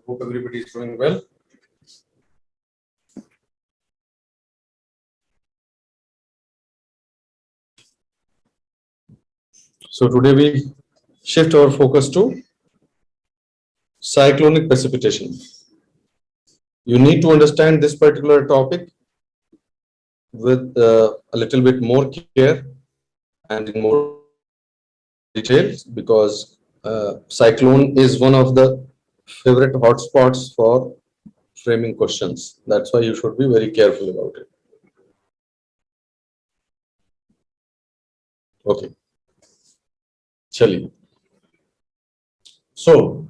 Hope everybody is doing well. So today we shift our focus to cyclonic precipitation. You need to understand this particular topic with a little bit more care and in more details, because cyclone is one of the favorite hotspots for framing questions. That's why you should be very careful about it. Okay. Chali. So,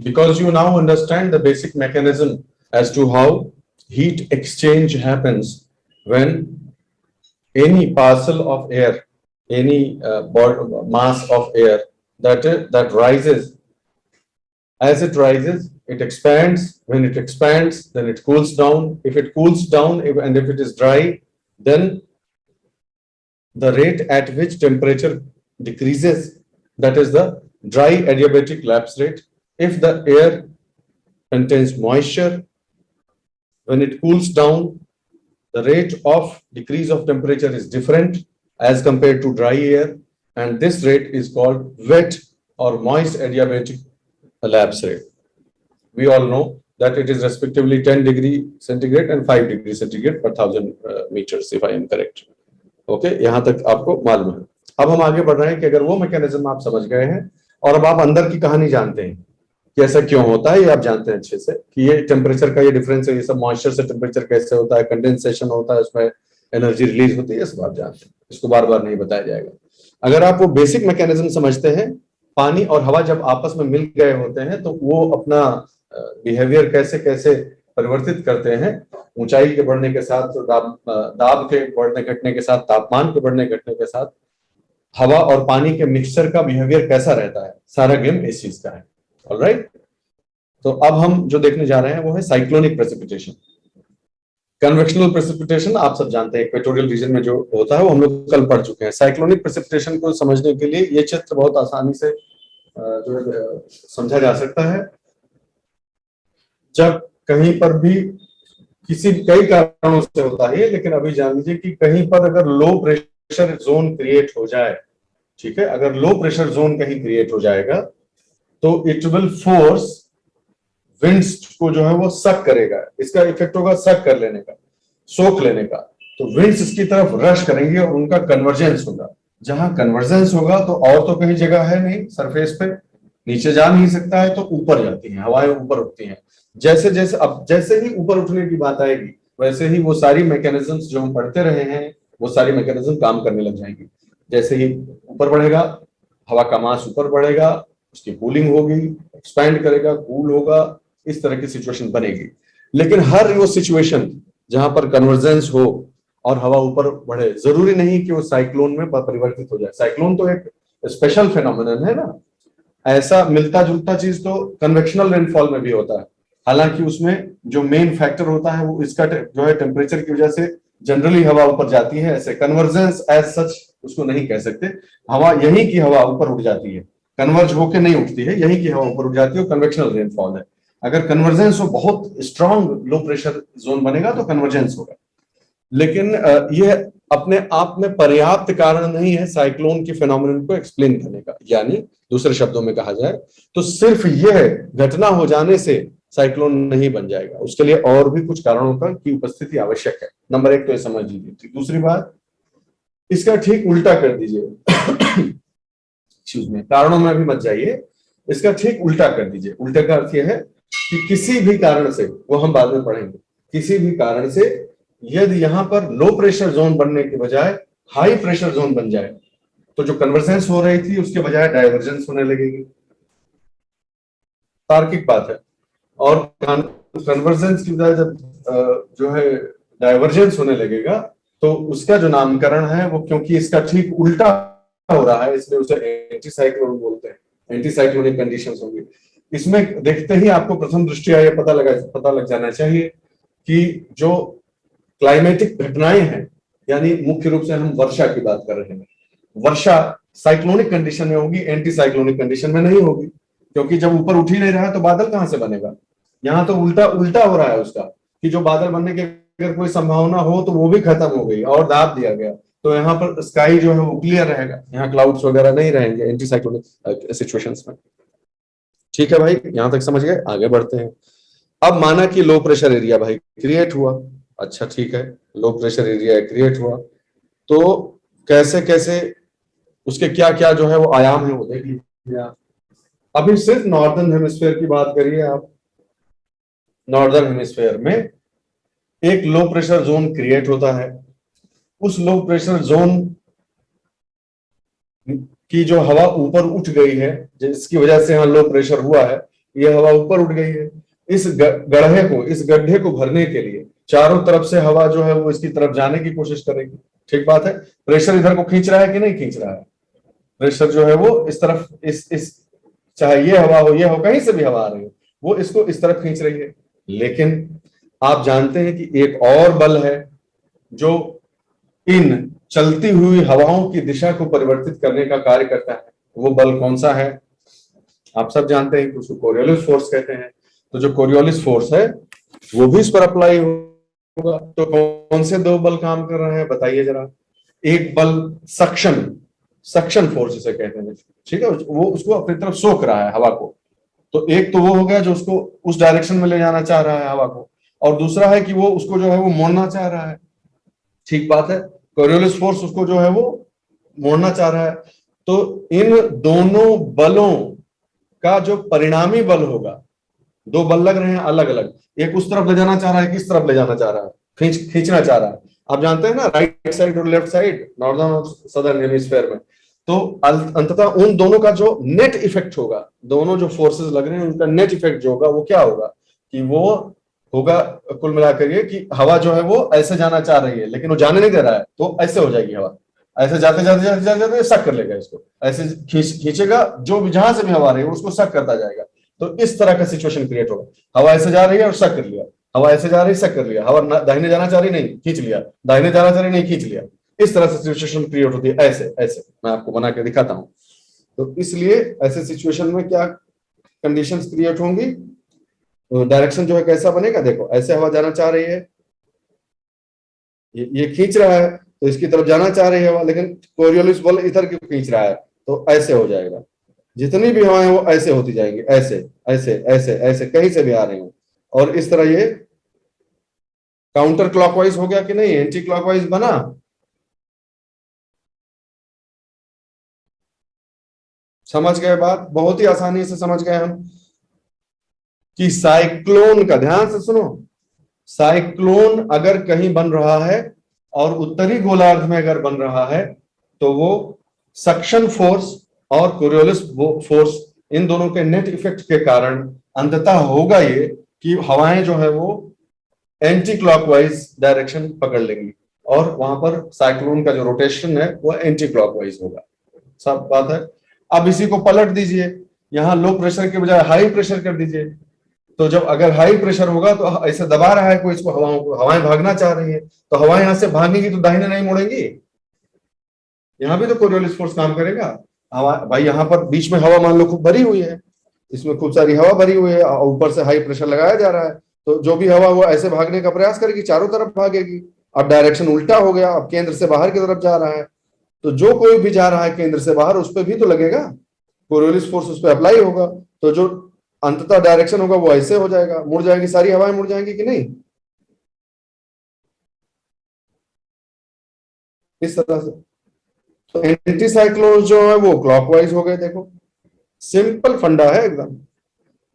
because you now understand the basic mechanism as to how heat exchange happens when any parcel of air, any mass of air that rises, as it rises, it expands. When it expands, then it cools down. If it cools down and if it is dry, then the rate at which temperature decreases, that is the dry adiabatic lapse rate. If the air contains moisture, when it cools down, the rate of decrease of temperature is different as compared to dry air, and this rate is called wet or moist adiabatic lapse rate. We all know that it is respectively 10 degree centigrade and 5 degree centigrade per 1000 meters, if I am correct. Okay, यहाँ तक आपको मालूम है. अब हम आगे बढ़ रहे हैं कि अगर वो मैकेनिज्म आप समझ गए हैं और अब आप अंदर की कहानी जानते हैं कि ऐसा क्यों होता है, ये आप जानते हैं अच्छे से कि ये टेम्परेचर का ये डिफरेंस है, ये सब मॉइस्चर से टेम्परेचर कैसे होता है, कंडेंसेशन होता है, उसमें एनर्जी रिलीज होती है, ये सब आप जानते हैं, इसको बार बार नहीं बताया जाएगा. अगर आप वो बेसिक मैकेनिज्म समझते हैं, पानी और हवा जब आपस में मिल गए होते हैं तो वो अपना बिहेवियर कैसे कैसे परिवर्तित करते हैं, ऊंचाई के बढ़ने के साथ, दाब के बढ़ने घटने के साथ, तापमान के बढ़ने घटने के साथ हवा और पानी के मिक्सचर का बिहेवियर कैसा रहता है, सारा गेम इस चीज का है. ऑलराइट, तो अब हम जो देखने जा रहे हैं वो है साइक्लोनिक प्रेसिपिटेशन. कन्वेक्शनल प्रेसिपिटेशन आप सब जानते हैं, इक्वेटोरियल रीजन में जो होता है वो हम लोग कल पढ़ चुके हैं. साइक्लोनिक प्रेसिपिटेशन को समझने के लिए ये चित्र बहुत आसानी से जो समझा जा सकता है. जब कहीं पर भी कई कारणों से होता है, लेकिन अभी जान लीजिए कि कहीं पर अगर लो प्रेशर जोन क्रिएट हो जाए, ठीक है, अगर लो प्रेशर जोन कहीं क्रिएट हो जाएगा तो इट विल फोर्स विंड्स को जो है वो सक करेगा. इसका इफेक्ट होगा सक कर लेने का, सोख लेने का. तो विंड्स इसकी तरफ रश करेंगे और उनका कन्वर्जेंस होगा. जहां कन्वर्जेंस होगा तो और तो कहीं जगह है नहीं, सरफेस पे नीचे जा नहीं सकता है, तो ऊपर जाती हैं हवाएं, ऊपर उठती हैं. जैसे ही ऊपर उठने की बात आएगी वैसे ही वो सारी मैकेनिज्म्स जो हम पढ़ते रहे हैं वो सारी मैकेनिज्म काम करने लग जाएंगी. जैसे ही ऊपर बढ़ेगा, हवा का मास ऊपर बढ़ेगा, उसकी कूलिंग होगी, एक्सपैंड करेगा, कूल होगा, इस तरह की सिचुएशन बनेगी. लेकिन हर वो सिचुएशन जहां पर कन्वर्जेंस हो और हवा ऊपर बढ़े, जरूरी नहीं कि वो साइक्लोन में परिवर्तित हो जाए. साइक्लोन तो एक स्पेशल फेनोमेनन है ना. ऐसा मिलता जुलता चीज तो कन्वेक्शनल रेनफॉल में भी होता है, हालांकि उसमें जो मेन फैक्टर होता है वो इसका जो है टेम्परेचर की वजह से जनरली हवा ऊपर जाती है. ऐसे कन्वर्जेंस एज सच उसको नहीं कह सकते. हवा यहीं की हवा ऊपर उठ जाती है, कन्वर्ज होकर नहीं उठती है, यहीं की हवा ऊपर उठ जाती है, कन्वेक्शनल रेनफॉल है. अगर कन्वर्जेंस हो, बहुत स्ट्रॉन्ग लो प्रेशर जोन बनेगा तो कन्वर्जेंस होगा. लेकिन यह अपने आप में पर्याप्त कारण नहीं है साइक्लोन के फिनोमेनन को एक्सप्लेन करने का. यानी दूसरे शब्दों में कहा जाए तो सिर्फ यह घटना हो जाने से साइक्लोन नहीं बन जाएगा, उसके लिए और भी कुछ कारणों की उपस्थिति आवश्यक है. नंबर एक तो ये समझ लीजिए. दूसरी बात, इसका ठीक उल्टा कर दीजिए. कारणों में भी मत जाइए, इसका ठीक उल्टा कर दीजिए. उल्टे का अर्थ यह है कि किसी भी कारण से, वो हम बाद में पढ़ेंगे, किसी भी कारण से यदि यहां पर लो प्रेशर जोन बनने के बजाय हाई प्रेशर जोन बन जाए तो जो कन्वर्जेंस हो रही थी उसके बजाय डाइवर्जेंस होने लगेगी. तार्किक बात है. और कन्वर्जेंस की बजाय जब जो है डाइवर्जेंस होने लगेगा तो उसका जो नामकरण है वो, क्योंकि इसका ठीक उल्टा हो रहा है, इसलिए उसे एंटी साइक्लोन बोलते हैं. एंटी साइक्लोनिक कंडीशंस होंगी. इसमें देखते ही आपको प्रथम दृष्टया ये पता लग जाना चाहिए कि जो क्लाइमेटिक घटनाएं हैं, यानी मुख्य रूप से हम वर्षा की बात कर रहे हैं, वर्षा साइक्लोनिक कंडीशन में होगी, एंटी साइक्लोनिक कंडीशन में नहीं होगी. क्योंकि जब ऊपर उठ ही नहीं रहा है तो बादल कहां से बनेगा. यहाँ तो उल्टा उल्टा हो रहा है उसका, कि जो बादल बनने की अगर कोई संभावना हो तो वो भी खत्म हो गई और दाब दिया गया। तो यहाँ पर स्काई जो है वो क्लियर रहेगा, यहाँ क्लाउड्स वगैरह नहीं रहेंगे एंटी साइक्लोनिक सिचुएशंस में। ठीक है भाई, यहां तक समझ गए, आगे बढ़ते हैं। अब माना कि लो प्रेशर एरिया भाई क्रिएट हुआ। अच्छा ठीक है, लो प्रेशर एरिया क्रिएट हुआ, तो कैसे कैसे उसके क्या क्या जो है वो आयाम है वो देख लीजिए आप। अभी सिर्फ नॉर्दर्न हेमिस्फेयर की बात करिए आप। नॉर्दर्न हेमिस्फेयर में एक लो प्रेशर जोन क्रिएट होता है। उस लो प्रेशर जोन की जो हवा ऊपर उठ गई है, जिसकी वजह से यहाँ लो प्रेशर हुआ है, ये हवा ऊपर उठ गई है। इस गड्ढे को, इस गड्ढे को भरने के लिए चारों तरफ से हवा जो है वो इसकी तरफ जाने की कोशिश करेगी। ठीक बात है। प्रेशर इधर को खींच रहा है कि नहीं खींच रहा है? प्रेशर जो है वो इस तरफ, इस चाहे ये हवा हो, ये हो, कहीं से भी हवा आ रही हो, वो इसको इस तरफ खींच रही है। लेकिन आप जानते हैं कि एक और बल है जो इन चलती हुई हवाओं की दिशा को परिवर्तित करने का कार्य करता है। वो बल कौन सा है? आप सब जानते हैं कि उसको कोरियोलिस फोर्स कहते हैं। तो जो कोरियोलिस फोर्स है वो भी इस पर अप्लाई होगा। तो कौन से दो बल काम कर रहे हैं बताइए जरा। एक बल सक्शन, सक्शन फोर्स जिसे कहते हैं, ठीक है, वो उसको अपनी तरफ सोख रहा है हवा को। तो एक तो वो हो गया जो उसको उस डायरेक्शन में ले जाना चाह रहा है हवा को, और दूसरा है कि वो उसको जो है वो मोड़ना चाह रहा है। ठीक बात है, कोरियोलिस फोर्स उसको जो है वो मोड़ना चाह रहा है। तो इन दोनों बलों का जो परिणामी बल होगा, दो बल लग रहे हैं अलग अलग, एक उस तरफ ले जाना चाह रहा है, किस तरफ ले जाना चाह रहा है, खींचना चाह रहा है। आप जानते हैं ना, राइट साइड और लेफ्ट साइड, नॉर्दर्न और सदर्न हेमिस्फीयर में। तो अंततः उन दोनों का जो नेट इफेक्ट होगा, दोनों जो फोर्सेस लग रहे हैं उनका नेट इफेक्ट जो होगा वो क्या होगा, कि वो होगा कुल मिलाकर ये कि हवा जो है वो ऐसे जाना चाह रही है लेकिन वो जाने नहीं दे रहा है, तो ऐसे हो जाएगी हवा। ऐसे जाते जाते जाते जाते जाते सक कर लेगा इसको, ऐसे खींचेगा, जो भी जहां से भी हवा रही है उसको सक करता जाएगा। तो इस तरह का सिचुएशन क्रिएट होगा। हवा ऐसे जा रही है और सक कर लिया, हवा ऐसे जा रही है सक कर लिया, हवा दाहिने जाना चाह रही नहीं खींच लिया, दाहिने जाना चाह रही नहीं खींच लिया। इस तरह से सिचुएशन क्रिएट होती है। ऐसे ऐसे मैं आपको बना के दिखाता हूं। तो इसलिए ऐसे सिचुएशन में क्या कंडीशंस क्रिएट होंगी, तो डायरेक्शन जो है कैसा बनेगा, देखो ऐसे हवा जाना चाह रही है, ये खींच रहा है तो इसकी तरफ जाना चाह रही है हवा, लेकिन कोरियोलिस बल इधर क्यों खींच रहा है, तो ऐसे हो जाएगा। जितनी भी हवाएं वो ऐसे होती जाएंगी, ऐसे ऐसे ऐसे ऐसे कहीं से भी आ रही हो। और इस तरह ये काउंटर क्लॉकवाइज हो गया कि नहीं, एंटी क्लॉकवाइज बना। समझ गए बात, बहुत ही आसानी से समझ गए हम कि साइक्लोन का, ध्यान से सुनो, साइक्लोन अगर कहीं बन रहा है और उत्तरी गोलार्ध में अगर बन रहा है, तो वो सक्शन फोर्स और कोरियोलिस फोर्स, इन दोनों के नेट इफेक्ट के कारण अंततः होगा ये कि हवाएं जो है वो एंटी क्लॉकवाइज डायरेक्शन पकड़ लेंगी, और वहां पर साइक्लोन का जो रोटेशन है वो एंटी क्लॉकवाइज होगा। सब बात है। अब इसी को पलट दीजिए, यहां लो प्रेशर के बजाय हाई प्रेशर कर दीजिए। तो जब अगर हाई प्रेशर होगा तो ऐसे दबा रहा है कोई इसको, हवाओं को, हवाएं भागना चाह रही है, तो हवाएं यहां से भागेंगी तो दाहिने नहीं मुड़ेंगी, यहाँ भी तो कोरियोलिस फोर्स काम करेगा। हवा भाई, यहाँ पर बीच में हवा मान लो खूब भरी हुई है, इसमें खूब सारी हवा भरी हुई है और ऊपर से हाई प्रेशर लगाया जा रहा है, तो जो भी हवा वो ऐसे भागने का प्रयास करेगी, चारों तरफ भागेगी। अब डायरेक्शन उल्टा हो गया, अब केंद्र से बाहर की तरफ जा रहा है, तो जो कोई भी जा रहा है केंद्र से बाहर उस पर भी तो लगेगा, कोरियोलिस फोर्स उस पर अप्लाई होगा। तो जो अंततः डायरेक्शन होगा वो ऐसे हो जाएगा, मुड़ जाएगी, सारी हवाएं मुड़ जाएंगी कि नहीं, इस तरह से। तो एंटी साइक्लोन जो है वो क्लॉकवाइज हो गए। देखो सिंपल फंडा है एकदम।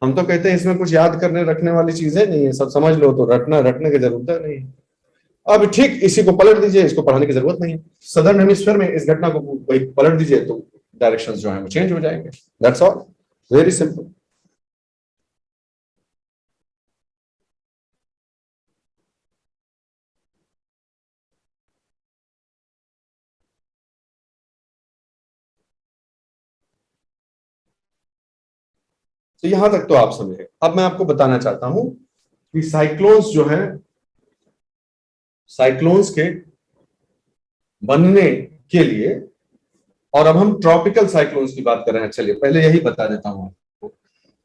हम तो कहते हैं इसमें कुछ याद करने रखने वाली चीजें नहीं है, सब समझ लो, तो रटना रटने की जरूरत है नहीं। अब ठीक इसी को पलट दीजिए, इसको पढ़ाने की जरूरत नहीं है। सदर्न हेमिस्फीयर में इस घटना को पलट दीजिए तो डायरेक्शंस जो है वो चेंज हो जाएंगे। That's all, very simple. तो यहां तक तो आप समझे। अब मैं आपको बताना चाहता हूं कि साइक्लोन्स जो है, साइक्लोन्स के बनने के लिए, और अब हम ट्रॉपिकल साइक्लोन्स की बात कर रहे हैं, चलिए पहले यही बता देता हूं आपको।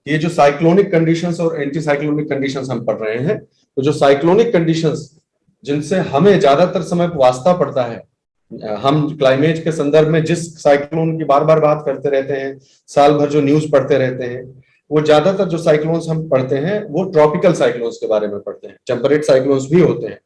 ये जो साइक्लोनिक कंडीशंस और एंटी साइक्लोनिक कंडीशंस हम पढ़ रहे हैं, तो जो साइक्लोनिक कंडीशंस जिनसे हमें ज्यादातर समय वास्ता पड़ता है, हम क्लाइमेट के संदर्भ में जिस साइक्लोन की बार बार बात करते रहते हैं, साल भर जो न्यूज पढ़ते रहते हैं, वो ज्यादातर जो साइक्लोन्स हम पढ़ते हैं वो ट्रॉपिकल साइक्लोन्स के बारे में पढ़ते हैं। टेम्परेट साइक्लोन्स भी होते हैं।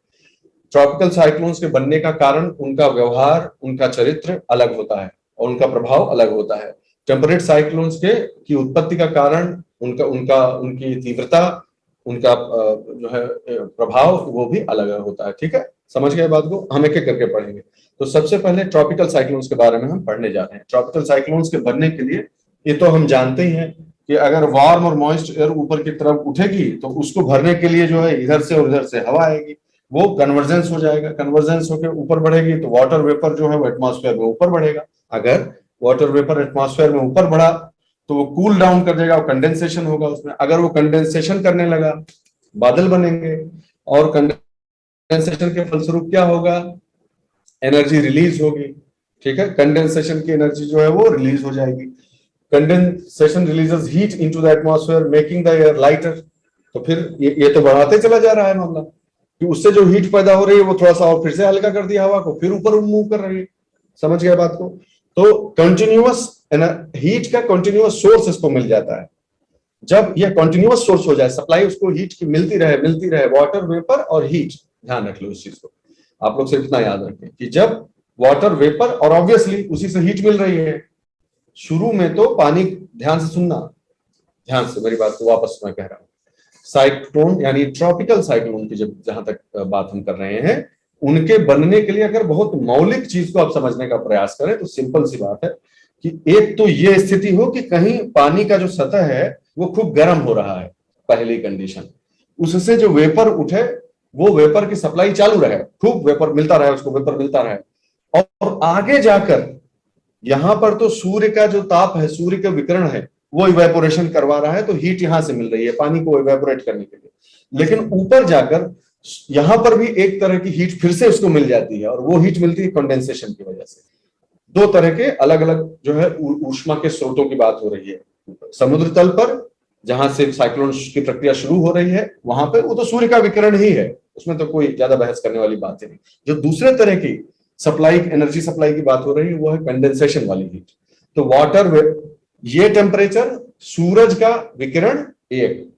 ट्रॉपिकल साइक्लोन्स के बनने का कारण उनका व्यवहार, उनका चरित्र अलग होता है और उनका प्रभाव अलग होता है। टेम्परेट साइक्लोन्स के की उत्पत्ति का कारण, उनका उनका उनकी तीव्रता, उनका जो है प्रभाव, वो भी अलग अलग होता है। ठीक है, समझ गए बात को? हम एक एक करके पढ़ेंगे। तो सबसे पहले ट्रॉपिकल साइक्लोन्स के बारे में हम पढ़ने जा रहे हैं। ट्रॉपिकल साइक्लोन्स के बनने के लिए, ये तो हम जानते ही हैं कि अगर वार्म और मॉइस्ट एयर ऊपर की तरफ उठेगी तो उसको भरने के लिए जो है इधर से और उधर से हवा आएगी, वो कन्वर्जेंस हो जाएगा। कन्वर्जेंस होकर ऊपर बढ़ेगी तो वाटर वेपर जो है वो एटमॉस्फेयर में ऊपर बढ़ेगा। अगर वाटर वेपर एटमॉस्फेयर में ऊपर बढ़ा तो वो कूल डाउन कर देगा, कंडेंसेशन होगा उसमें। अगर वो कंडेंसेशन करने लगा, बादल बनेंगे, और कंडेंसेशन के फलस्वरूप क्या होगा? एनर्जी रिलीज होगी। ठीक है, कंडेंसेशन की एनर्जी जो है वो रिलीज हो जाएगी। Condensation releases heat into the atmosphere making the air lighter. तो फिर ये तो बढ़ाते चला जा रहा है मामला, कि उससे जो हीट पैदा हो रही है वो थोड़ा सा और फिर से हल्का कर दिया हवा को, फिर ऊपर मूव कर रही है। समझ गए बात को? तो कंटिन्यूअस हीट का कंटिन्यूअस सोर्स इसको मिल जाता है। जब यह कंटिन्यूअस सोर्स हो जाए, सप्लाई उसको हीट की मिलती रहे, वाटर वेपर और हीट, ध्यान रख लो इस चीज को। आप लोग सिर्फ इतना याद रखें कि जब वाटर वेपर, और ऑब्वियसली उसी से हीट मिल रही है शुरू में, तो पानी, ध्यान से सुनना, ध्यान से मेरी बात को वापस मैं कह रहा हूं। साइक्लोन यानी ट्रॉपिकल साइक्लोन की जब जहां तक बात हम कर रहे हैं, उनके बनने के लिए अगर बहुत मौलिक चीज को आप समझने का प्रयास करें तो सिंपल सी बात है कि एक तो ये स्थिति हो कि कहीं पानी का जो सतह है वो खूब गर्म हो रहा है, पहली कंडीशन। उससे जो वेपर उठे, वो वेपर की सप्लाई चालू रहे, खूब वेपर मिलता रहे, उसको वेपर मिलता रहे। और आगे जाकर यहां पर तो सूर्य का जो ताप है, सूर्य का विकिरण है, वो इवेपोरेशन करवा रहा है, तो हीट यहां से मिल रही है पानी को इवेपोरेट करने के लिए। लेकिन ऊपर जाकर यहां पर भी एक तरह की हीट फिर से उसको मिल जाती है, और वो हीट मिलती है कंडेंसेशन की वजह से। दो तरह के अलग अलग जो है ऊष्मा के स्रोतों की बात हो रही है। समुद्र तल पर जहां से साइक्लोन की प्रक्रिया शुरू हो रही है, वहां पे वो तो सूर्य का विकिरण ही है, उसमें तो कोई ज्यादा बहस करने वाली बात ही नहीं। जो दूसरे तरह की सप्लाई, एनर्जी सप्लाई की बात हो रही है, वो है कंडेंसेशन वाली हीट। तो वाटर वे, ये टेम्परेचर, सूरज का विकिरण एक,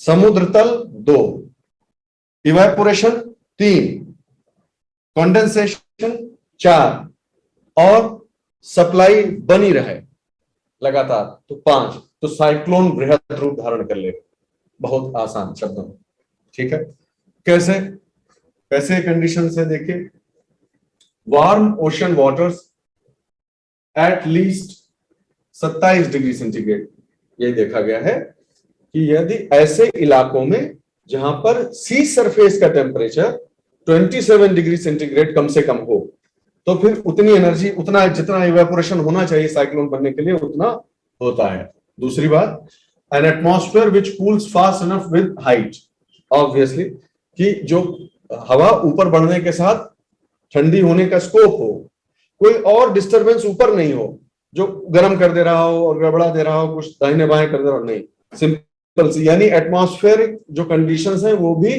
समुद्र तल दो, इवेपोरेशन तीन, कंडेंसेशन चार, और सप्लाई बनी रहे लगातार तो पांच। तो साइक्लोन बृहद रूप धारण कर लेगा, बहुत आसान शब्दों में। ठीक है, कैसे कैसे कंडीशन है देखिए। Warm ocean waters at least 27 degree centigrade, ये देखा गया है कि यदि ऐसे इलाकों में जहां पर सी सरफेस का टेम्परेचर 27 डिग्री सेंटीग्रेड कम से कम हो, तो फिर उतनी एनर्जी, उतना जितना इवेपोरेशन होना चाहिए साइक्लोन बनने के लिए, उतना होता है। दूसरी बात, N atmosphere which cools fast enough with height, obviously कि जो हवा ऊपर बढ़ने के साथ ठंडी होने का स्कोप हो, कोई और डिस्टरबेंस ऊपर नहीं हो जो गर्म कर दे रहा हो और गड़बड़ा दे रहा हो, कुछ दाहिने बाएं कर दे रहा हो, नहीं। सिंपल सी, यानी एटमॉस्फेरिक जो कंडीशंस हैं वो भी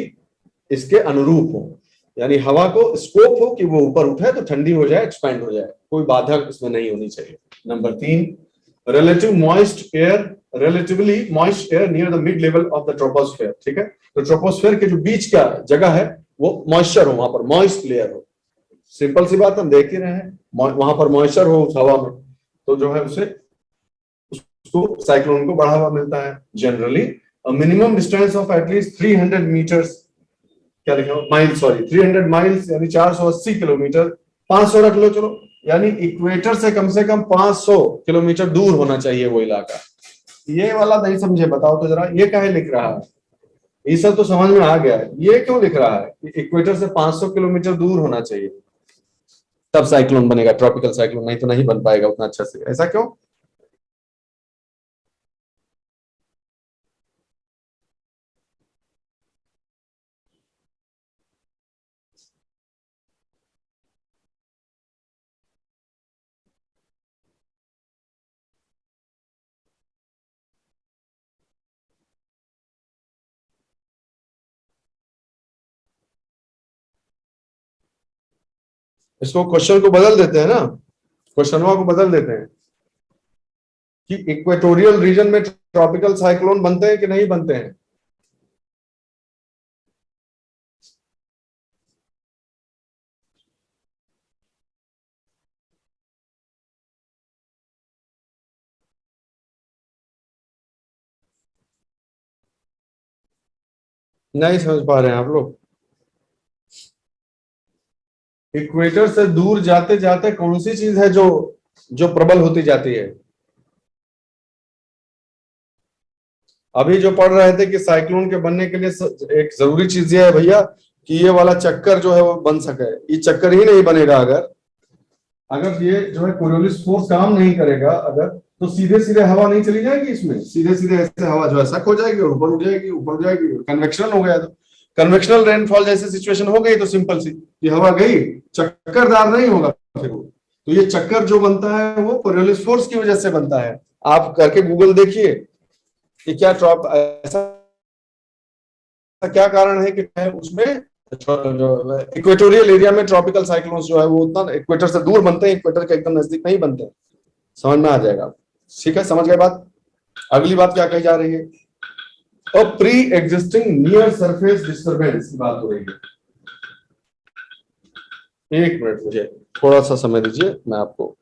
इसके अनुरूप हो, यानी हवा को स्कोप हो कि वो ऊपर उठे तो ठंडी हो जाए, एक्सपैंड हो जाए, कोई बाधा इसमें नहीं होनी चाहिए। नंबर तीन, relatively moist air near the mid level of the troposphere. ठीक है, तो ट्रोपोस्फेयर के जो बीच का जगह है वो मॉइस्चर हो, वहां पर मॉइस्ट लेयर हो। सिंपल सी बात हम देख ही रहे हैं, वहां पर मॉइस्चर हो उस हवा में, तो जो है उसे, उसको साइक्लोन को बढ़ावा मिलता है। Generally minimum distance of at least 300 metres, क्या लिखा माइल, सॉरी 300 माइल्स यानी 480 किलोमीटर, 500 रख लो चलो, यानी इक्वेटर से कम 500 किलोमीटर दूर होना चाहिए वो इलाका। ये वाला नहीं समझे, बताओ तो जरा, ये काहे लिख रहा है? ये सब तो समझ में आ गया है, ये क्यों लिख रहा है कि इक्वेटर से 500 किलोमीटर दूर होना चाहिए तब साइक्लोन बनेगा, ट्रॉपिकल साइक्लोन, नहीं तो नहीं बन पाएगा उतना अच्छा से, ऐसा क्यों? इसको क्वेश्चन को बदल देते हैं ना, क्वेश्चनवा को बदल देते हैं कि इक्वेटोरियल रीजन में ट्रॉपिकल साइक्लोन बनते हैं कि नहीं बनते हैं। नहीं समझ पा रहे हैं आप लोग। इक्वेटर से दूर जाते जाते कौन सी चीज है जो जो प्रबल होती जाती है। अभी जो पढ़ रहे थे कि साइक्लोन के बनने के लिए एक जरूरी चीज ये है भैया कि ये वाला चक्कर जो है वो बन सके। ये चक्कर ही नहीं बनेगा अगर अगर ये जो है कोरियोलिस फोर्स काम नहीं करेगा अगर, तो सीधे सीधे हवा नहीं चली जाएगी इसमें, सीधे सीधे ऐसे हवा जो है सक हो जाएगी और ऊपर उठ जाएगी, ऊपर उठ जाएगी, कन्वेक्शन हो गया। तो कन्वेक्शनल रेनफॉल जैसी सिचुएशन हो गई तो सिंपल सी ये हवा गई, चक्करदार नहीं होगा फिर वो। तो ये चक्कर जो बनता है वो कोरियोलिस फोर्स की वजह से बनता है। आप करके गूगल देखिए कि क्या ऐसा क्या कारण है कि उसमें जो इक्वेटोरियल एरिया में ट्रॉपिकल साइक्लोन्स जो है वो उतना इक्वेटर से दूर बनते हैं, इक्वेटर के एकदम नजदीक नहीं बनते। समझ में आ जाएगा। ठीक है, समझ गए बात। अगली बात क्या कही जा रही है, अब pre existing near surface disturbance की बात हो रही है। एक मिनट मुझे थोड़ा सा समय दीजिए, मैं आपको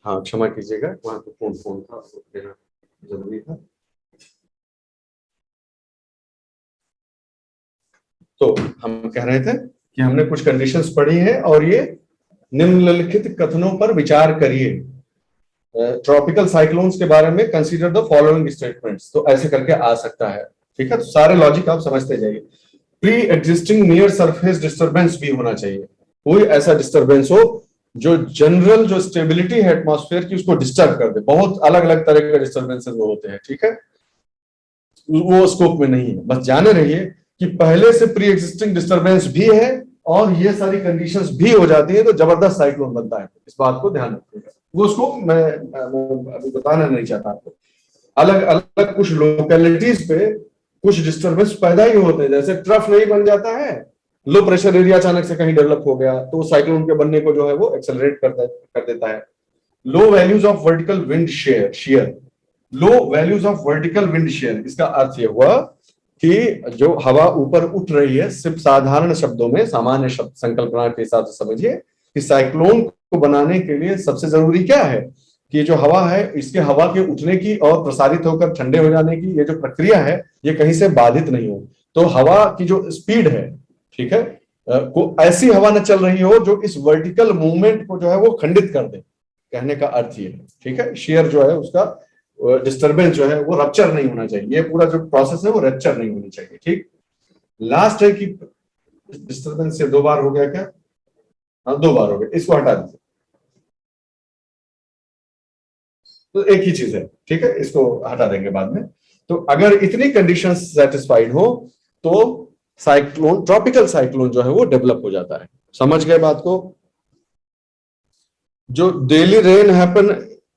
हाँ क्षमा कीजिएगा, वहां पे फोन फोन था, देना जरूरी था। तो हम कह रहे थे कि हमने कुछ कंडीशंस पढ़ी है और ये निम्नलिखित कथनों पर विचार करिए। ट्रॉपिकल साइक्लोन्स के बारे में कंसीडर द फॉलोइंग स्टेटमेंट्स, तो ऐसे करके आ सकता है। ठीक है, तो सारे लॉजिक आप समझते जाइए। Pre existing near surface disturbance भी होना चाहिए, कोई ऐसा डिस्टर्बेंस हो जो जनरल जो स्टेबिलिटी है एटमॉस्फेयर की उसको डिस्टर्ब कर दे। बहुत अलग अलग तरह के डिस्टर्बेंसेस वो होते हैं, ठीक है, वो स्कोप में नहीं है। बस जाने रहिए कि पहले से प्री एग्जिस्टिंग डिस्टर्बेंस भी है और ये सारी कंडीशंस भी हो जाती है तो जबरदस्त साइक्लोन बनता है। इस बात को ध्यान रखिएगा। वो स्कोप मैं अभी बताना नहीं चाहता आपको। अलग अलग कुछ लोकेलिटीज पे कुछ डिस्टर्बेंस पैदा ही होते हैं, जैसे ट्रफ नहीं बन जाता है, लो प्रेशर एरिया अचानक से कहीं डेवलप हो गया तो साइक्लोन के बनने को जो है वो एक्सेलरेट कर देता है। Low values of vertical wind shear, low values of vertical wind shear, इसका अर्थ यह हुआ कि जो हवा ऊपर उठ रही है, सिर्फ साधारण शब्दों में सामान्य शब्द संकल्पना के हिसाब से समझिए कि साइक्लोन को बनाने के लिए सबसे जरूरी क्या है कि जो हवा है इसके हवा के उठने की और प्रसारित होकर ठंडे हो जाने की ये जो प्रक्रिया है ये कहीं से बाधित नहीं हो। तो हवा की जो स्पीड है, ठीक है, को ऐसी हवा न चल रही हो जो इस वर्टिकल मूवमेंट को जो है वो खंडित कर दे, कहने का अर्थ ये है। ठीक है, शेयर जो है उसका डिस्टर्बेंस जो है वो रप्चर नहीं होना चाहिए, ये पूरा जो प्रोसेस है वो रप्चर नहीं होनी चाहिए। ठीक, लास्ट है कि डिस्टर्बेंस से 2 बार हो गया क्या? हाँ 2 बार हो गया, इसको हटा दीजिए। तो एक ही चीज है, ठीक है, इसको हटा देंगे बाद में। तो अगर इतनी कंडीशंस सेटिस्फाइड हो तो साइक्लोन, ट्रॉपिकल साइक्लोन जो है वो डेवलप हो जाता है। समझ गए बात को? जो daily rain happen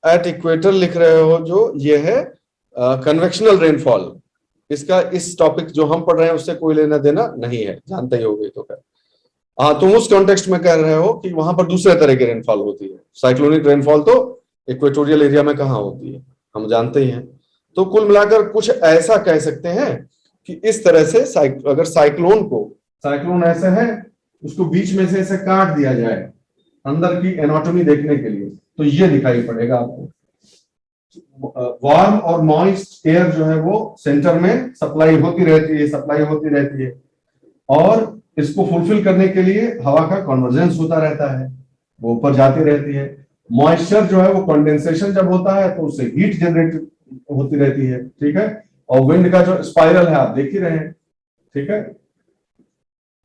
at equator लिख रहे हो जो ये है कन्वेक्शनल रेनफॉल, इसका इस टॉपिक जो हम पढ़ रहे हैं उससे कोई लेना देना नहीं है, जानते ही होगे। तो हाँ, तुम उस कॉन्टेक्स्ट में कह रहे हो कि वहां पर दूसरे तरह की रेनफॉल होती है। साइक्लोनिक रेनफॉल तो इक्वेटोरियल एरिया में कहाँ होती है, हम जानते ही हैं। तो कुल मिलाकर कुछ ऐसा कह सकते हैं कि इस तरह से अगर साइक्लोन ऐसे है, उसको बीच में से ऐसे काट दिया जाए अंदर की एनाटॉमी देखने के लिए, तो ये दिखाई पड़ेगा आपको। वार्म और मॉइस्ट एयर जो है वो सेंटर में सप्लाई होती रहती है, और इसको फुलफिल करने के लिए हवा का कन्वर्जेंस होता रहता है, वो ऊपर जाती रहती है। मॉइस्चर जो है वो कंडेंसेशन जब होता है तो उससे हीट जनरेट होती रहती है, ठीक है। और विंड का जो स्पाइरल है आप देख ही रहे हैं, ठीक है।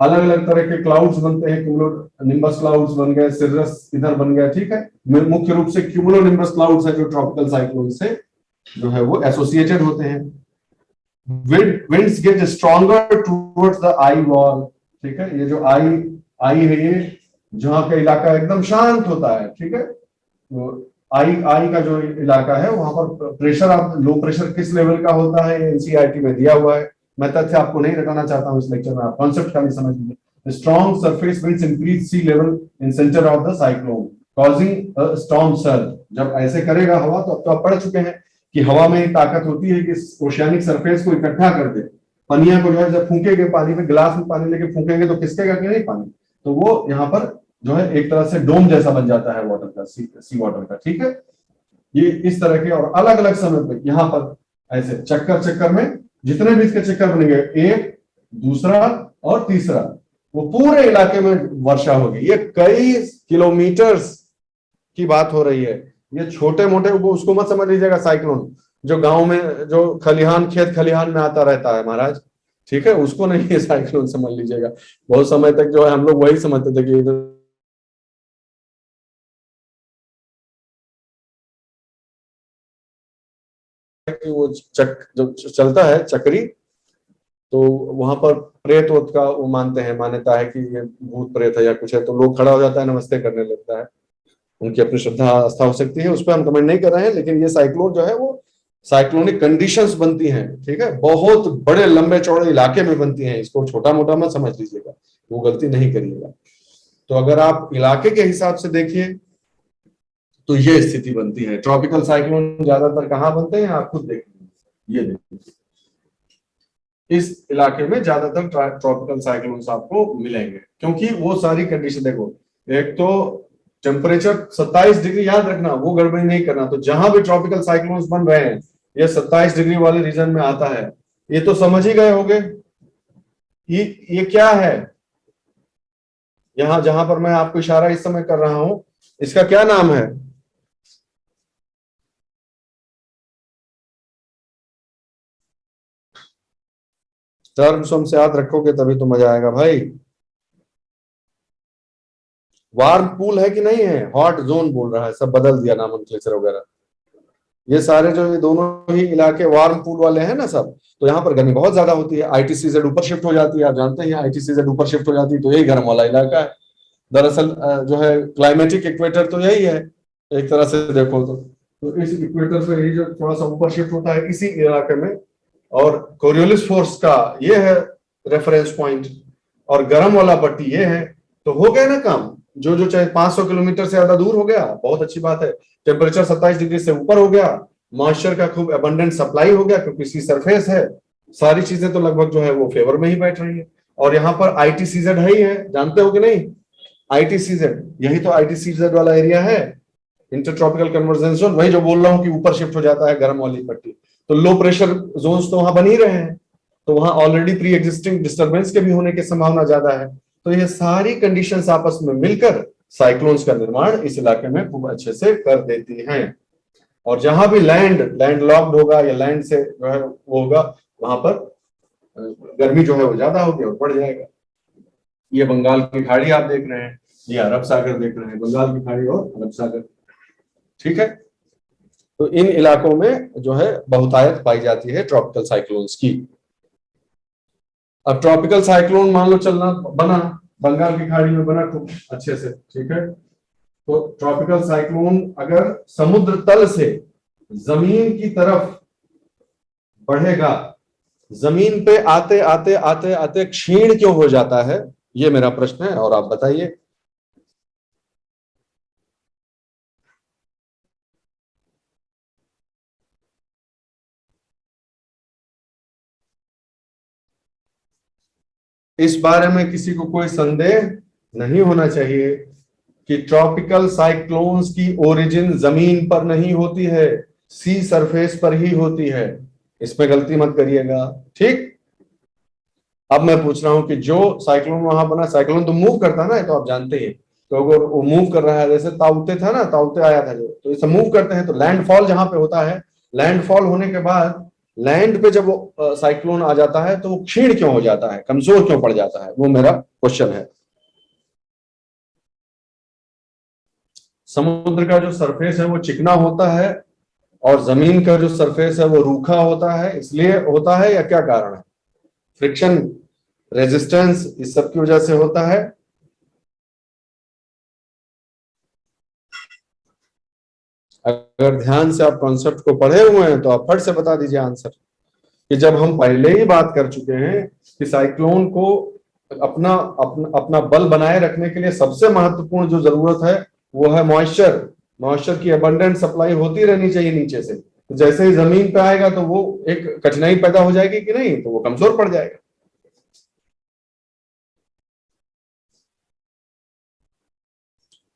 अलग अलग तरह के क्लाउड्स बनते हैं, क्यूमुलोनिम्बस क्लाउड्स बन गए, सिरस इधर बन गया, ठीक है। मुख्य रूप से क्यूमुलोनिम्बस क्लाउड्स है जो ट्रॉपिकल साइक्लोन से जो है वो एसोसिएटेड होते हैं। winds get stronger towards the eye wall, ठीक है। ये जो आई है, ये जहां का इलाका एकदम शांत होता है, ठीक है। तो आई का जो इलाका है वहां पर प्रेशर, आप लो प्रेशर किस लेवल का होता है एनसीईआरटी में दिया हुआ है। मैं तथ्य आपको नहीं रटाना चाहता हूं इस लेक्चर में, आप कॉन्सेप्ट खाली समझ लीजिए। Strong surface winds increase sea level in centre of the cyclone causing a storm surge. जब ऐसे करेगा हवा, तो अब तो आप पढ़ चुके हैं कि हवा में ताकत होती है कि ओशियानिक सरफेस को इकट्ठा कर दे। पनिया को जो है जब फूकेंगे पानी में, गिलास में पानी लेके फूकेंगे तो खिसकेगा कि नहीं पानी, तो वो यहाँ पर जो है एक तरह से डोम जैसा बन जाता है वाटर का, सी वाटर का, ठीक है। ये इस तरह के, और अलग अलग समय पे यहाँ पर ऐसे चक्कर में जितने भी इसके चक्कर बनेंगे, एक, दूसरा और तीसरा, वो पूरे इलाके में वर्षा होगी। ये कई किलोमीटर्स की बात हो रही है। ये छोटे मोटे उसको मत समझ लीजिएगा साइक्लोन जो गांव में, जो खेत खलिहान में आता रहता है महाराज, ठीक है, उसको नहीं ये साइक्लोन समझ लीजिएगा। बहुत समय तक जो है हम लोग वही समझते थे कि वो जो चलता है चक्री, तो वहां पर प्रेत वोत का वो मानते हैं, मान्यता है कि ये भूत प्रेत है या कुछ है, तो लोग खड़ा हो जाता है, नमस्ते करने लगता है। उनकी अपनी श्रद्धा आस्था हो सकती है, उस पर हम कमेंट नहीं कर रहे हैं, लेकिन ये साइक्लोन जो है वो साइक्लोनिक कंडीशंस बनती हैं, ठीक है, बहुत बड़े लंबे चौड़े इलाके में बनती हैं। इसको छोटा मोटा मत समझ लीजिएगा, वो गलती नहीं करिएगा। तो अगर आप इलाके के हिसाब से देखिए तो ये स्थिति बनती है। ट्रॉपिकल साइक्लोन ज्यादातर कहाँ बनते हैं आप खुद देखिए, ये देखिए इस इलाके में ज्यादातर ट्रॉपिकल साइक्लोन्स आपको मिलेंगे, क्योंकि वो सारी कंडीशन देखो। एक तो टेम्परेचर 27 डिग्री, याद रखना, वो गड़बड़ी नहीं करना। तो जहां भी ट्रॉपिकल साइक्लोन्स बन रहे हैं, ये 27 डिग्री वाले रीजन में आता है। ये तो समझ ही गए होंगे ये क्या है। यहां जहां पर मैं आपको इशारा इस समय कर रहा हूं, इसका क्या नाम है? टर्म्स हमसे याद रखोगे तभी तो मजा आएगा भाई। वार्म पूल है कि नहीं है? हॉट जोन बोल रहा है, सब बदल दिया नॉमेनक्लेचर वगैरह। ये सारे जो ये दोनों ही इलाके वार्म पूल वाले हैं ना सब, तो यहाँ पर गर्मी बहुत ज्यादा होती है। आईटीसीजेड ऊपर शिफ्ट हो जाती है, आप जानते हैं आईटीसीजेड ऊपर शिफ्ट हो जाती है, तो यही गर्म वाला इलाका है। दरअसल जो है क्लाइमेटिक इक्वेटर तो यही है एक तरह से देखो तो इस इक्वेटर से यही जो थोड़ा सा ऊपर शिफ्ट होता है इसी इलाके में, और कोरियोलिस फोर्स का ये है रेफरेंस पॉइंट, और गर्म वाला पट्टी ये है। तो हो गया ना काम, जो जो चाहे 500 किलोमीटर से ज्यादा दूर हो गया, बहुत अच्छी बात है। टेम्परेचर 27 डिग्री से ऊपर हो गया, मॉइस्चर का खूब अबंडेंट सप्लाई हो गया क्योंकि सी सरफेस है। सारी चीजें तो लगभग जो है वो फेवर में ही बैठ रही है। और यहाँ पर आईटीसीजेड है ही है, जानते हो कि नहीं? आईटीसीजेड, यही तो आईटीसीजेड वाला एरिया है, इंटर ट्रॉपिकल कन्वर्जेंस जोन, वही जो बोल रहा हूँ कि ऊपर शिफ्ट हो जाता है गर्म वाली पट्टी। तो लो प्रेशर जोन्स तो वहां बन ही रहे हैं, तो वहां ऑलरेडी प्री एग्जिस्टिंग डिस्टर्बेंस के भी होने की संभावना ज्यादा है। तो ये सारी कंडीशंस आपस में मिलकर साइक्लोन्स का निर्माण इस इलाके में खूब अच्छे से कर देती हैं। और जहां भी लैंड लॉक्ड होगा या लैंड से जो है वो होगा, वहां पर गर्मी जो है वो ज्यादा होगी और बढ़ जाएगा। ये बंगाल की खाड़ी आप देख रहे हैं, ये अरब सागर देख रहे हैं, बंगाल की खाड़ी और अरब सागर, ठीक है। तो इन इलाकों में जो है बहुतायत पाई जाती है ट्रॉपिकल साइक्लोन्स की। अब ट्रॉपिकल साइक्लोन मान लो चलना बना, बंगाल की खाड़ी में बना खूब अच्छे से, ठीक है। तो ट्रॉपिकल साइक्लोन अगर समुद्र तल से जमीन की तरफ बढ़ेगा, जमीन पे आते आते आते आते क्षीण क्यों हो जाता है, ये मेरा प्रश्न है, और आप बताइए। इस बारे में किसी को कोई संदेह नहीं होना चाहिए कि ट्रॉपिकल साइक्लोन्स की ओरिजिन जमीन पर नहीं होती है, सी सरफेस पर ही होती है। इसमें गलती मत करिएगा, ठीक। अब मैं पूछ रहा हूं कि जो साइक्लोन वहां बना, साइक्लोन तो मूव करता है ना, ये तो आप जानते ही। तो अगर वो मूव कर रहा है, जैसे ताउते था ना, ताउते आया था जो, तो इसे मूव करते हैं तो लैंडफॉल जहां पे होता है, लैंडफॉल होने के बाद लैंड पे जब वो साइक्लोन आ जाता है तो वो क्षीण क्यों हो जाता है, कमजोर क्यों पड़ जाता है, वो मेरा क्वेश्चन है। समुद्र का जो सरफेस है वो चिकना होता है और जमीन का जो सरफेस है वो रूखा होता है, इसलिए होता है या क्या कारण है? फ्रिक्शन, रेजिस्टेंस, इस सब की वजह से होता है। अगर ध्यान से आप कॉन्सेप्ट को पढ़े हुए हैं तो आप फट से बता दीजिए आंसर, कि जब हम पहले ही बात कर चुके हैं कि साइक्लोन को अपना बल बनाए रखने के लिए सबसे महत्वपूर्ण जो जरूरत है वो है मॉइस्चर। मॉइस्चर की अबंडेंट सप्लाई होती रहनी चाहिए नीचे से। तो जैसे ही जमीन पे आएगा तो वो एक कठिनाई पैदा हो जाएगी कि नहीं, तो वो कमजोर पड़ जाएगा।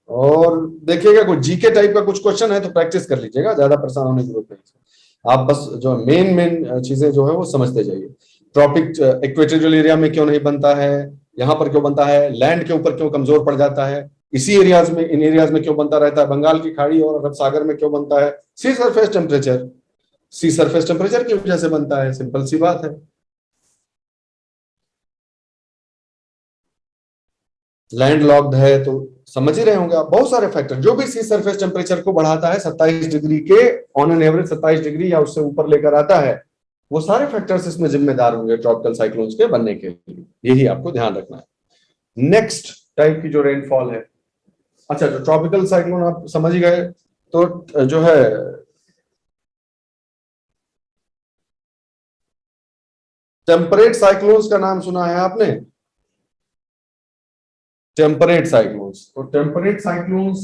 और देखिएगा कोई जीके टाइप का कुछ क्वेश्चन है तो प्रैक्टिस कर लीजिएगा, ज्यादा परेशान होने की जरूरत नहीं। आप बस जो मेन मेन चीजें जो है वो समझते जाइए। ट्रॉपिक इक्वेटोरियल एरिया में क्यों नहीं बनता है, यहाँ पर क्यों बनता है, लैंड के ऊपर क्यों कमजोर पड़ जाता है, इसी एरियाज में, इन एरियाज में क्यों बनता रहता है, बंगाल की खाड़ी और अरब सागर में क्यों बनता है, सी सरफेस टेम्परेचर, सी सरफेस टेम्परेचर की वजह से बनता है, सिंपल सी बात है। लैंड लॉक्ड है तो समझ ही रहे होंगे आप, बहुत सारे फैक्टर जो भी सी सरफेस टेम्परेचर को बढ़ाता है 27 डिग्री के, ऑन एन एवरेज 27 डिग्री या उससे ऊपर लेकर आता है, वो सारे फैक्टर्स इसमें जिम्मेदार होंगे ट्रॉपिकल साइक्लोन्स के बनने के लिए। यही आपको ध्यान रखना है। नेक्स्ट टाइप की जो रेनफॉल है, अच्छा जो ट्रॉपिकल साइक्लोन आप समझ ही गए, तो जो है टेम्परेट साइक्लोन्स का नाम सुना है आपने? टेम्परेट साइक्लोन्स, तो टेम्परेट साइक्लोन्स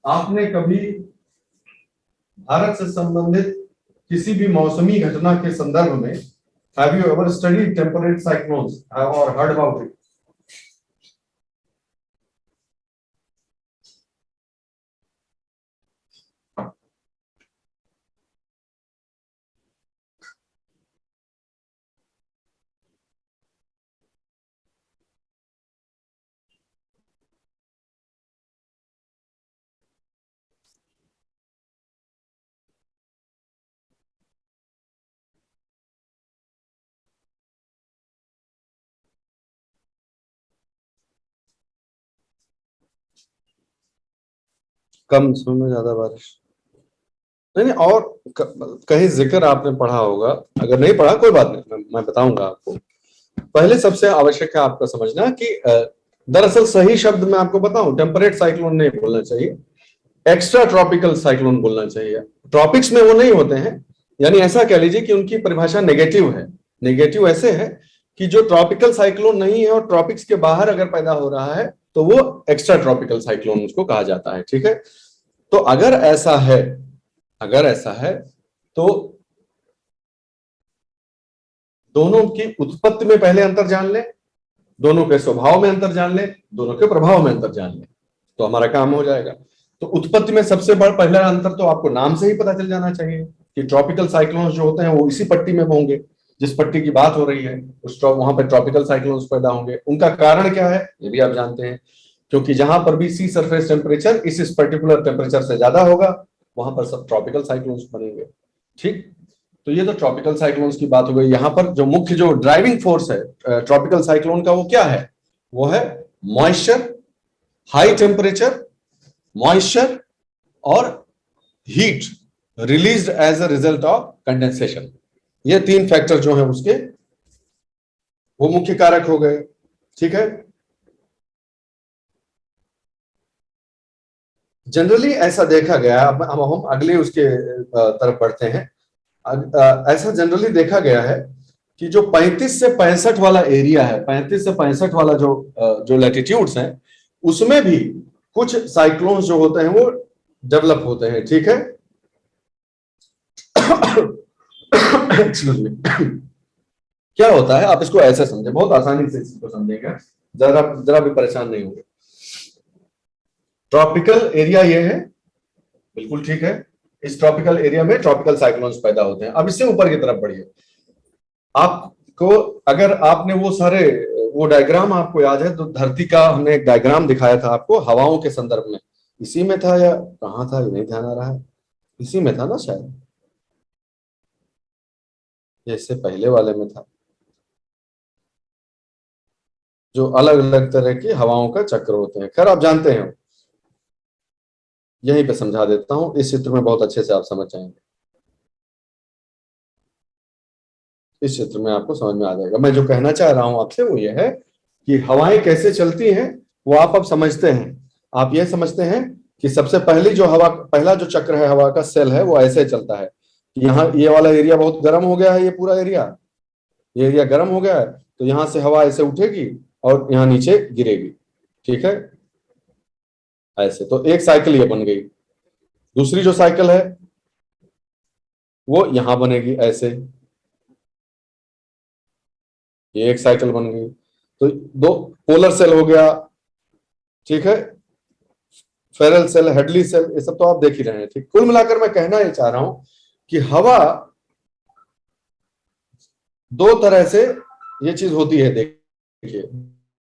आपने कभी भारत से संबंधित किसी भी मौसमी घटना के संदर्भ में have you ever studied temperate cyclones और हर्ड अबाउट इट? कम समय में ज्यादा बारिश, नहीं नहीं, और कहीं जिक्र आपने पढ़ा होगा, अगर नहीं पढ़ा कोई बात नहीं, मैं बताऊंगा आपको। पहले सबसे आवश्यक है आपका समझना कि दरअसल सही शब्द मैं आपको बताऊं, टेम्परेट साइक्लोन नहीं बोलना चाहिए, एक्स्ट्रा ट्रॉपिकल साइक्लोन बोलना चाहिए। ट्रॉपिक्स में वो नहीं होते हैं, यानी ऐसा कह लीजिए कि उनकी परिभाषा नेगेटिव है। नेगेटिव ऐसे है कि जो ट्रॉपिकल साइक्लोन नहीं है और ट्रॉपिक्स के बाहर अगर पैदा हो रहा है तो वो एक्स्ट्रा ट्रॉपिकल साइक्लोन उसको कहा जाता है, ठीक है। तो अगर ऐसा है तो दोनों की उत्पत्ति में पहले अंतर जान ले, दोनों के स्वभाव में अंतर जान ले, दोनों के प्रभाव में अंतर जान ले, तो हमारा काम हो जाएगा। तो उत्पत्ति में सबसे बड़ा पहला अंतर तो आपको नाम से ही पता चल जाना चाहिए कि ट्रॉपिकल साइक्लोन्स जो होते हैं वो इसी पट्टी में होंगे जिस पट्टी की बात हो रही है, उस वहां पर ट्रॉपिकल साइक्लोन्स पैदा होंगे। उनका कारण क्या है ये भी आप जानते हैं, क्योंकि जहां पर भी सी सरफेस टेम्परेचर इस पर्टिकुलर टेम्परेचर से ज्यादा होगा वहां पर सब ट्रॉपिकल साइक्लोन्स बनेंगे, ठीक। तो ये तो ट्रॉपिकल साइक्लोन्स की बात हो गई। यहाँ पर जो मुख्य जो ड्राइविंग फोर्स है ट्रॉपिकल साइक्लोन का वो क्या है? वो है मॉइस्चर, हाई टेम्परेचर, मॉइस्चर और heat released as a result of condensation. ये तीन फैक्टर जो है उसके वो मुख्य कारक हो गए, ठीक है। जनरली ऐसा देखा गया, अब हम अगले उसके तरफ बढ़ते हैं। ऐसा जनरली देखा गया है कि जो 35 से 65 वाला एरिया है, 35 से 65 वाला जो लैटिट्यूड्स हैं उसमें भी कुछ साइक्लोन्स जो होते हैं वो डेवलप होते हैं, ठीक है। Excuse me. क्या होता है, आप इसको ऐसे समझे, बहुत आसानी से इसको समझेंगे, जरा जरा भी परेशान नहीं होंगे। ट्रॉपिकल एरिया ये है, बिल्कुल ठीक है। इस ट्रॉपिकल एरिया में ट्रॉपिकल साइक्लोन्स पैदा होते हैं। अब इससे ऊपर की तरफ बढ़िए। आपको, अगर आपने वो सारे, वो डायग्राम आपको याद है, तो धरती का हमने एक डायग्राम दिखाया था आपको हवाओं के संदर्भ में, इसी में था या कहाँ था, ये नहीं ध्यान आ रहा है, इसी में था ना शायद, ये इससे पहले वाले में था, जो अलग अलग तरह की हवाओं का चक्र होते हैं। खैर आप जानते हैं, यहीं पे समझा देता हूं, इस चित्र में बहुत अच्छे से आप समझ जाएंगे, इस चित्र में आपको समझ में आ जाएगा। मैं जो कहना चाह रहा हूं आपसे वो ये है कि हवाएं कैसे चलती हैं, वो आप अब समझते हैं। आप ये समझते हैं कि सबसे पहली जो हवा, पहला जो चक्र है हवा का, सेल है, वो ऐसे चलता है कि यहाँ ये वाला एरिया बहुत गर्म हो गया है, ये पूरा एरिया, ये एरिया गर्म हो गया है, तो यहाँ से हवा ऐसे उठेगी और यहाँ नीचे गिरेगी, ठीक है, ऐसे। तो एक साइकिल ये बन गई। दूसरी जो साइकिल है वो यहां बनेगी ऐसे, ये एक साइकिल बन गई। तो दो पोलर सेल हो गया, ठीक है, फेरल सेल, हेडली सेल, ये सब तो आप देख ही रहे हैं, ठीक। कुल मिलाकर मैं कहना ये चाह रहा हूं कि हवा दो तरह से ये चीज होती है, देखिए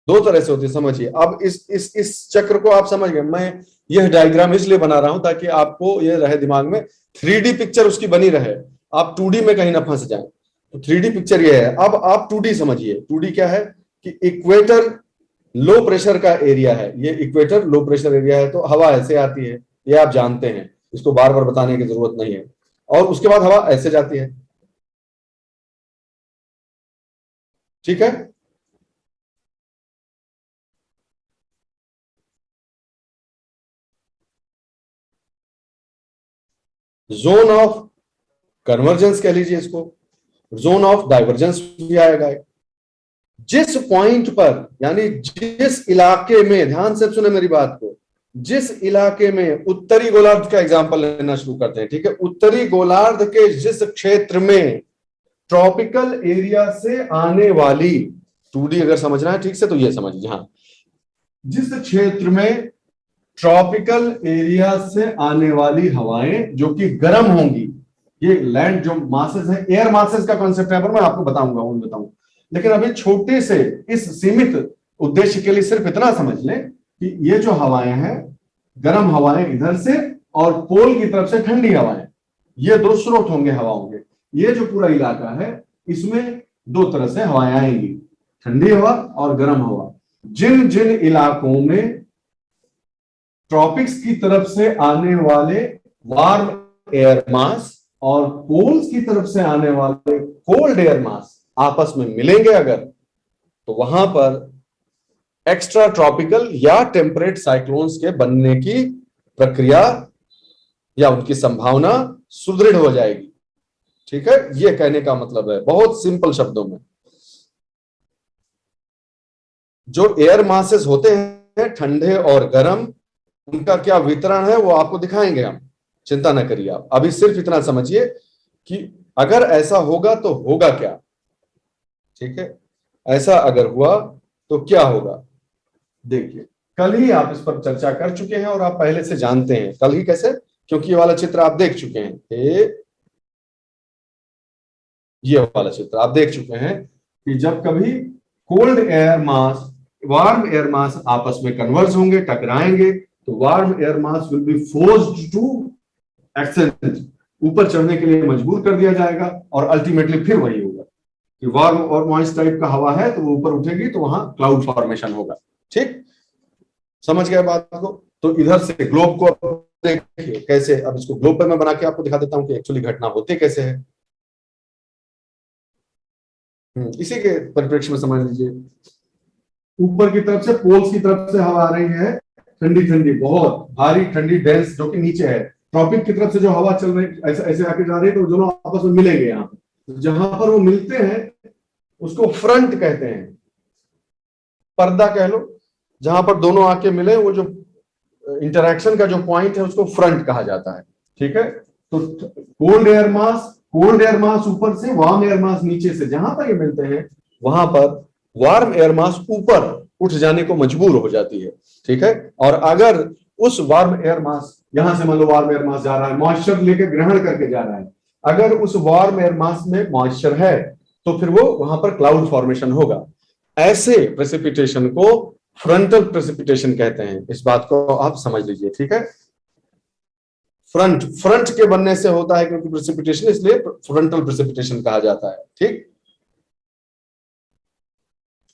दो तरह से होती है, समझिए। अब इस चक्र को आप समझ गए। मैं यह डायग्राम इसलिए बना रहा हूं ताकि आपको ये रहे दिमाग में, 3D पिक्चर उसकी बनी रहे, आप 2D में कहीं ना फंस जाए। तो 3D पिक्चर ये है। अब आप 2D समझिए। 2D क्या है कि इक्वेटर लो प्रेशर का एरिया है, ये इक्वेटर लो प्रेशर एरिया है, तो हवा ऐसे आती है, ये आप जानते हैं, इसको बार बार बताने की जरूरत नहीं है। और उसके बाद हवा ऐसे जाती है, ठीक है। जोन ऑफ कन्वर्जेंस कह लीजिए इसको, जोन ऑफ डाइवर्जेंस भी आएगा। जिस पॉइंट पर, यानी जिस इलाके में, ध्यान से सुने मेरी बात को, जिस इलाके में, उत्तरी गोलार्ध का एग्जांपल लेना शुरू करते हैं, ठीक है। उत्तरी गोलार्ध के जिस क्षेत्र में ट्रॉपिकल एरिया से आने वाली, 2D अगर समझना है ठीक से तो ये समझिए, हाँ, जिस क्षेत्र में ट्रॉपिकल एरिया से आने वाली हवाएं जो कि गर्म होंगी, ये लैंड जो मासेस है, एयर मासेस का कॉन्सेप्ट है, पर मैं आपको बताऊंगा, वो बताऊंगा। लेकिन अभी छोटे से इस सीमित उद्देश्य के लिए सिर्फ इतना समझ लें कि ये जो हवाएं हैं, गर्म हवाएं इधर से और पोल की तरफ से ठंडी हवाएं, ये दो स्रोत होंगे हवाओं के। ये जो पूरा इलाका है इसमें दो तरह से हवाएं आएंगी, ठंडी हवा और गर्म हवा। जिन जिन इलाकों में ट्रॉपिक्स की तरफ से आने वाले वार्म एयर मास और पोल्स की तरफ से आने वाले कोल्ड एयर मास आपस में मिलेंगे अगर, तो वहां पर एक्स्ट्रा ट्रॉपिकल या टेम्परेट साइक्लोन्स के बनने की प्रक्रिया या उनकी संभावना सुदृढ़ हो जाएगी, ठीक है। ये कहने का मतलब है बहुत सिंपल शब्दों में, जो एयर मासेस होते हैं ठंडे और गर्म, उनका क्या वितरण है वो आपको दिखाएंगे हम, चिंता न करिए आप। अभी सिर्फ इतना समझिए कि अगर ऐसा होगा तो होगा क्या, ठीक है। ऐसा अगर हुआ तो क्या होगा, देखिए कल ही आप इस पर चर्चा कर चुके हैं और आप पहले से जानते हैं। कल ही कैसे, क्योंकि ये वाला चित्र आप देख चुके हैं, ये वाला चित्र आप देख चुके हैं कि जब कभी cold air mass, warm air mass आपस में कन्वर्ज होंगे, टकराएंगे, तो warm air mass will be forced to ascend, ऊपर चढ़ने के लिए मजबूर कर दिया जाएगा, और अल्टीमेटली फिर वही होगा कि वार्म और मॉइस्ट टाइप का हवा है तो वो ऊपर उठेगी तो वहां क्लाउड फॉर्मेशन होगा, ठीक। समझ गए बात को। तो इधर से ग्लोब को देखिए कैसे, अब इसको ग्लोब पर मैं बना के आपको दिखा देता हूं कि एक्चुअली घटना होती कैसे है। इसी के परिप्रेक्ष्य में समझ लीजिए, ऊपर की तरफ से, पोल्स की तरफ से हवा आ रही है, ठंडी ठंडी, बहुत भारी ठंडी, डेंस, जो कि नीचे है। ट्रॉपिक की तरफ से जो हवा चल रही ऐसे ऐसे आके जा रही है, तो दोनों आपस में मिलेंगे यहाँ पर। जहां पर वो मिलते हैं उसको फ्रंट कहते हैं, पर्दा कह लो। जहां पर दोनों आके मिले, वो जो इंटरैक्शन का जो पॉइंट है उसको फ्रंट कहा जाता है, ठीक है। तो कोल्ड एयर मास कोल्ड एयर मास ऊपर से, वार्म एयर मास नीचे से, जहां पर ये मिलते हैं वहां पर वार्म एयर मास ऊपर उठ जाने को मजबूर हो जाती है, ठीक है। और अगर उस वार्म एयर मास, यहां से मान लो वार्म एयर मास जा रहा है, मॉइस्चर लेके ग्रहण करके जा रहा है, अगर उस वार्म एयर मास में मॉइस्चर है तो फिर वो वहां पर क्लाउड फॉर्मेशन होगा। ऐसे प्रेसिपिटेशन को फ्रंटल प्रेसिपिटेशन कहते हैं। इस बात को आप समझ लीजिए, ठीक है। फ्रंट, फ्रंट के बनने से होता है क्योंकि प्रेसिपिटेशन, इसलिए फ्रंटल प्रेसिपिटेशन कहा जाता है, ठीक।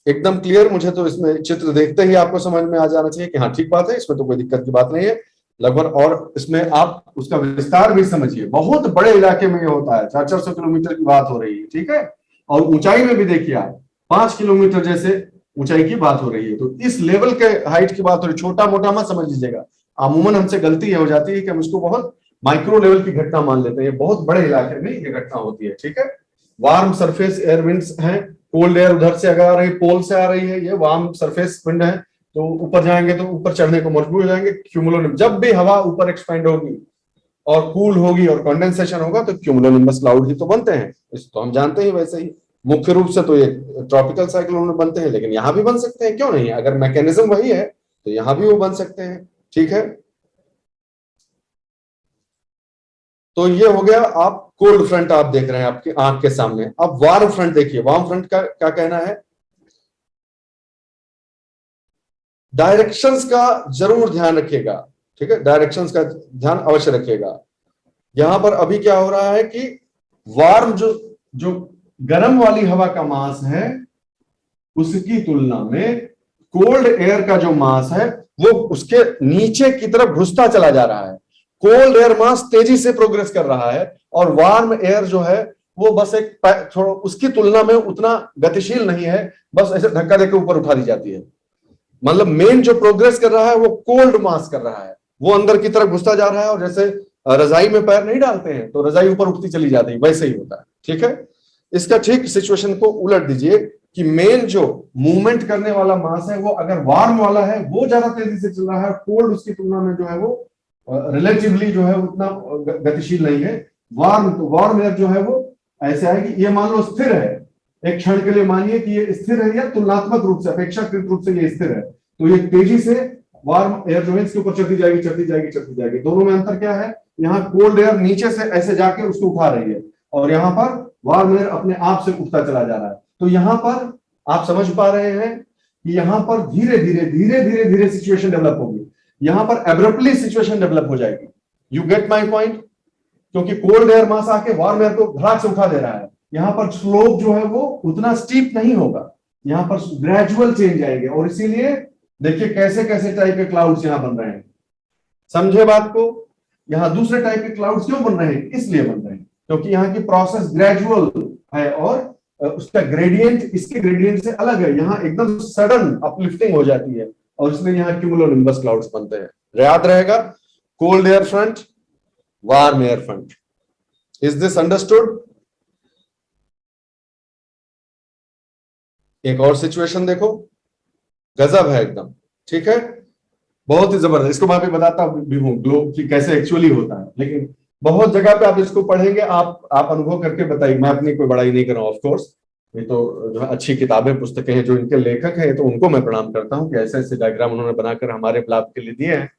एकदम क्लियर। मुझे तो इसमें चित्र देखते ही आपको समझ में आ जाना चाहिए कि हाँ ठीक बात है, इसमें तो कोई दिक्कत की बात नहीं है लगभग। और इसमें आप उसका विस्तार भी समझिए, बहुत बड़े इलाके में ये होता है, 400-400 किलोमीटर की बात हो रही है, ठीक है। और ऊंचाई में भी देखिए आप 5 किलोमीटर जैसे ऊंचाई की बात हो रही है। तो इस लेवल के हाइट की बात हो रही है, छोटा मोटा मत समझ लीजिएगा। अमूमन हमसे गलती ये हो जाती है कि हम इसको बहुत माइक्रो लेवल की घटना मान लेते हैं। ये बहुत बड़े इलाके में ये घटना होती है, ठीक है। वार्म सरफेस एयर विंड्स हैं, कोल्ड एयर उधर से अगर आ रही, पोल से आ रही है, ये वार्म सरफेस विंड है, तो ऊपर जाएंगे तो ऊपर चढ़ने को मजबूर हो जाएंगे। क्यूमुलोनिम्बस, जब भी हवा ऊपर एक्सपेंड होगी और कूल होगी और कंडेंसेशन होगा तो क्यूमुलोनिम्बस क्लाउड ही तो बनते हैं, इस तो हम जानते ही। वैसे ही मुख्य रूप से तो ये ट्रॉपिकल साइक्लोन में बनते हैं, लेकिन यहां भी बन सकते हैं, क्यों नहीं। अगर मैकेनिज्म वही है तो यहां भी वो बन सकते हैं, ठीक है। तो ये हो गया, आप कोल्ड फ्रंट आप देख रहे हैं आपकी आंख के सामने। अब वार्म फ्रंट देखिए, वार्म फ्रंट का क्या कहना है। डायरेक्शंस का जरूर ध्यान रखिएगा, ठीक है, डायरेक्शंस का ध्यान अवश्य रखिएगा। यहां पर अभी क्या हो रहा है कि वार्म जो जो गर्म वाली हवा का मास है उसकी तुलना में कोल्ड एयर का जो मास है वो उसके नीचे की तरफ घुसता चला जा रहा है। कोल्ड एयर मास तेजी से प्रोग्रेस कर रहा है और वार्म एयर जो है वो बस एक थोड़ा उसकी तुलना में उतना गतिशील नहीं है, बस ऐसे धक्का देकर ऊपर उठा दी जाती है। मतलब मेन जो प्रोग्रेस कर रहा है वो कोल्ड मास कर रहा है, वो अंदर की तरफ घुसता जा रहा है। और जैसे रजाई में पैर नहीं डालते हैं तो रजाई ऊपर उठती चली जाती है, वैसे ही होता है, ठीक है। इसका ठीक सिचुएशन को उलट दीजिए कि मेन जो मूवमेंट करने वाला मास है वो अगर वार्म वाला है वो ज्यादा तेजी से चल रहा है, कोल्ड उसकी तुलना में जो है वो रिलेटिवली जो है उतना गतिशील नहीं है। वार्म एयर जो है वो ऐसे है कि ये मान लो स्थिर है, एक क्षण के लिए मानिए कि ये स्थिर है, या तुलनात्मक रूप से अपेक्षाकृत रूप से ये स्थिर है, तो ये तेजी से वार्म एयर जो है इसके ऊपर चढ़ती जाएगी चढ़ती जाएगी चढ़ती जाएगी। दोनों में अंतर क्या है, यहाँ कोल्ड एयर नीचे से ऐसे जाके उसको उठा रही है और यहाँ पर वार्म एयर अपने आप से उठता चला जा रहा है। तो यहाँ पर आप समझ पा रहे हैं कि यहाँ पर धीरे धीरे धीरे धीरे धीरे सिचुएशन डेवलप होगी, यहाँ पर एब्रप्टली सिचुएशन डेवलप हो जाएगी। यू गेट माई पॉइंट, क्योंकि कोल्ड एयर मास आके वार्म एयर को धड़ाक से उठा दे रहा है। यहाँ पर स्लोप जो है वो उतना स्टीप नहीं होगा, यहाँ पर ग्रेजुअल चेंज आएंगे। और इसीलिए देखिए कैसे कैसे टाइप के क्लाउड्स यहाँ बन रहे हैं, समझे बात को। यहाँ दूसरे टाइप के क्लाउड्स क्यों बन रहे हैं, इसलिए बन रहे हैं क्योंकि यहाँ की प्रोसेस ग्रेजुअल है और उसका ग्रेडियंट इसके ग्रेडियंट से अलग है। यहाँ एकदम सडन अपलिफ्टिंग हो जाती है और इसलिए यहाँ क्यूमुलोनिम्बस क्लाउड्स बनते हैं। याद रहेगा, cold air front, warm air front. Is this understood? एक और सिचुएशन देखो, गजब है एकदम, ठीक है, बहुत ही जबरदस्त। इसको मैं भी बताता भी हूँ ग्लोब की कैसे एक्चुअली होता है, लेकिन बहुत जगह पे आप इसको पढ़ेंगे, आप अनुभव करके बताइए। मैं अपनी कोई बड़ाई नहीं कर रहा हूँ, ऑफ कोर्स ये तो जो है अच्छी किताबें पुस्तकें हैं, जो इनके लेखक हैं तो उनको मैं प्रणाम करता हूँ कि ऐसे ऐसे डायग्राम उन्होंने बनाकर हमारे लाभ के लिए दिए हैं।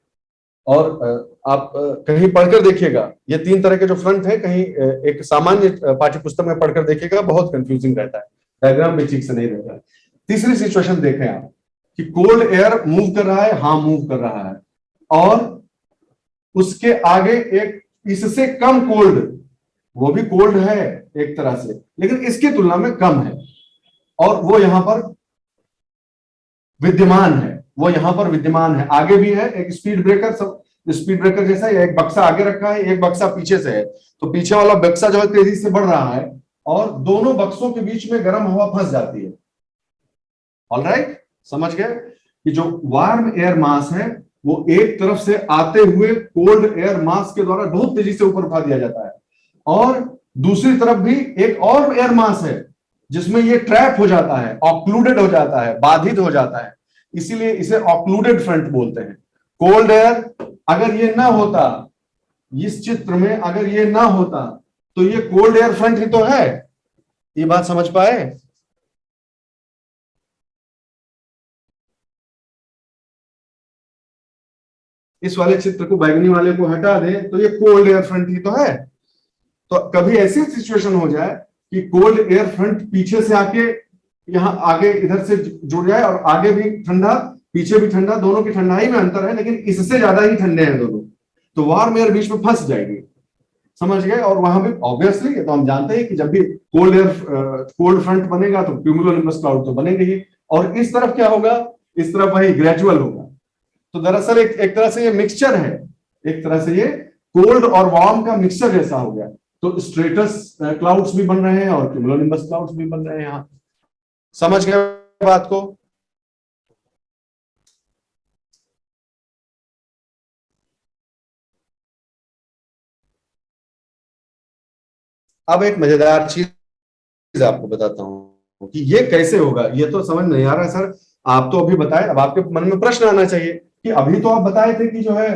और आप कहीं पढ़कर देखिएगा, ये 3 तरह के जो फ्रंट है, कहीं एक सामान्य पाठ्य पुस्तक में पढ़कर देखिएगा, बहुत कंफ्यूजिंग रहता है, डायग्राम भी ठीक से नहीं रहता है। तीसरी सिचुएशन देखें आप कि कोल्ड एयर मूव कर रहा है, हाँ मूव कर रहा है, और उसके आगे एक इससे कम कोल्ड, वो भी कोल्ड है एक तरह से लेकिन इसकी तुलना में कम है, और वो यहां पर विद्यमान है, वो यहां पर विद्यमान है। आगे भी है एक स्पीड ब्रेकर, सब स्पीड ब्रेकर जैसा, एक बक्सा आगे रखा है, एक बक्सा पीछे से है, तो पीछे वाला बक्सा जो है तेजी से बढ़ रहा है और दोनों बक्सों के बीच में गर्म हवा फंस जाती है। ऑलराइट, समझ गए कि जो वार्म एयर मास है वो एक तरफ से आते हुए कोल्ड एयर मास के द्वारा बहुत तेजी से ऊपर उठा दिया जाता है, और दूसरी तरफ भी एक और एयर मास है जिसमें ये ट्रैप हो जाता है, ऑक्लूडेड हो जाता है, बाधित हो जाता है, इसीलिए इसे ऑक्लूडेड फ्रंट बोलते हैं। कोल्ड एयर अगर ये ना होता, इस चित्र में अगर ये ना होता तो ये कोल्ड एयर फ्रंट ही तो है। ये बात समझ पाए? इस वाले चित्र को, बैगनी वाले को हटा दें तो ये कोल्ड एयर फ्रंट ही तो है। तो कभी ऐसी सिचुएशन हो जाए कि कोल्ड एयर फ्रंट पीछे से आके यहां आगे इधर से जुड़ जाए और आगे भी ठंडा पीछे भी ठंडा, दोनों की ठंडाई में अंतर है लेकिन इससे ज्यादा ही ठंडे हैं दोनों, तो वार्म एयर बीच में फंस जाएगी। समझ गए? और वहां भी ऑब्वियसली तो हम जानते हैं कि जब भी कोल्ड फ्रंट बनेगा तो क्यूमुलोनिम्बस क्लाउड तो बनेंगे ही, और इस तरफ क्या होगा, इस तरफ वही ग्रेजुअल होगा। तो दरअसल एक तरह से ये मिक्सचर है, एक तरह से ये कोल्ड और वार्म का मिक्सचर जैसा हो गया। तो स्ट्रेटस क्लाउड्स भी बन रहे हैं और क्यूमुलोनिम्बस क्लाउड्स भी बन रहे हैं यहां। समझ गए बात को? अब एक मजेदार चीज आपको बताता हूं कि ये कैसे होगा। ये तो समझ नहीं आ रहा सर, आप तो अभी बताए, अब आपके मन में प्रश्न आना चाहिए कि अभी तो आप बताए थे कि जो है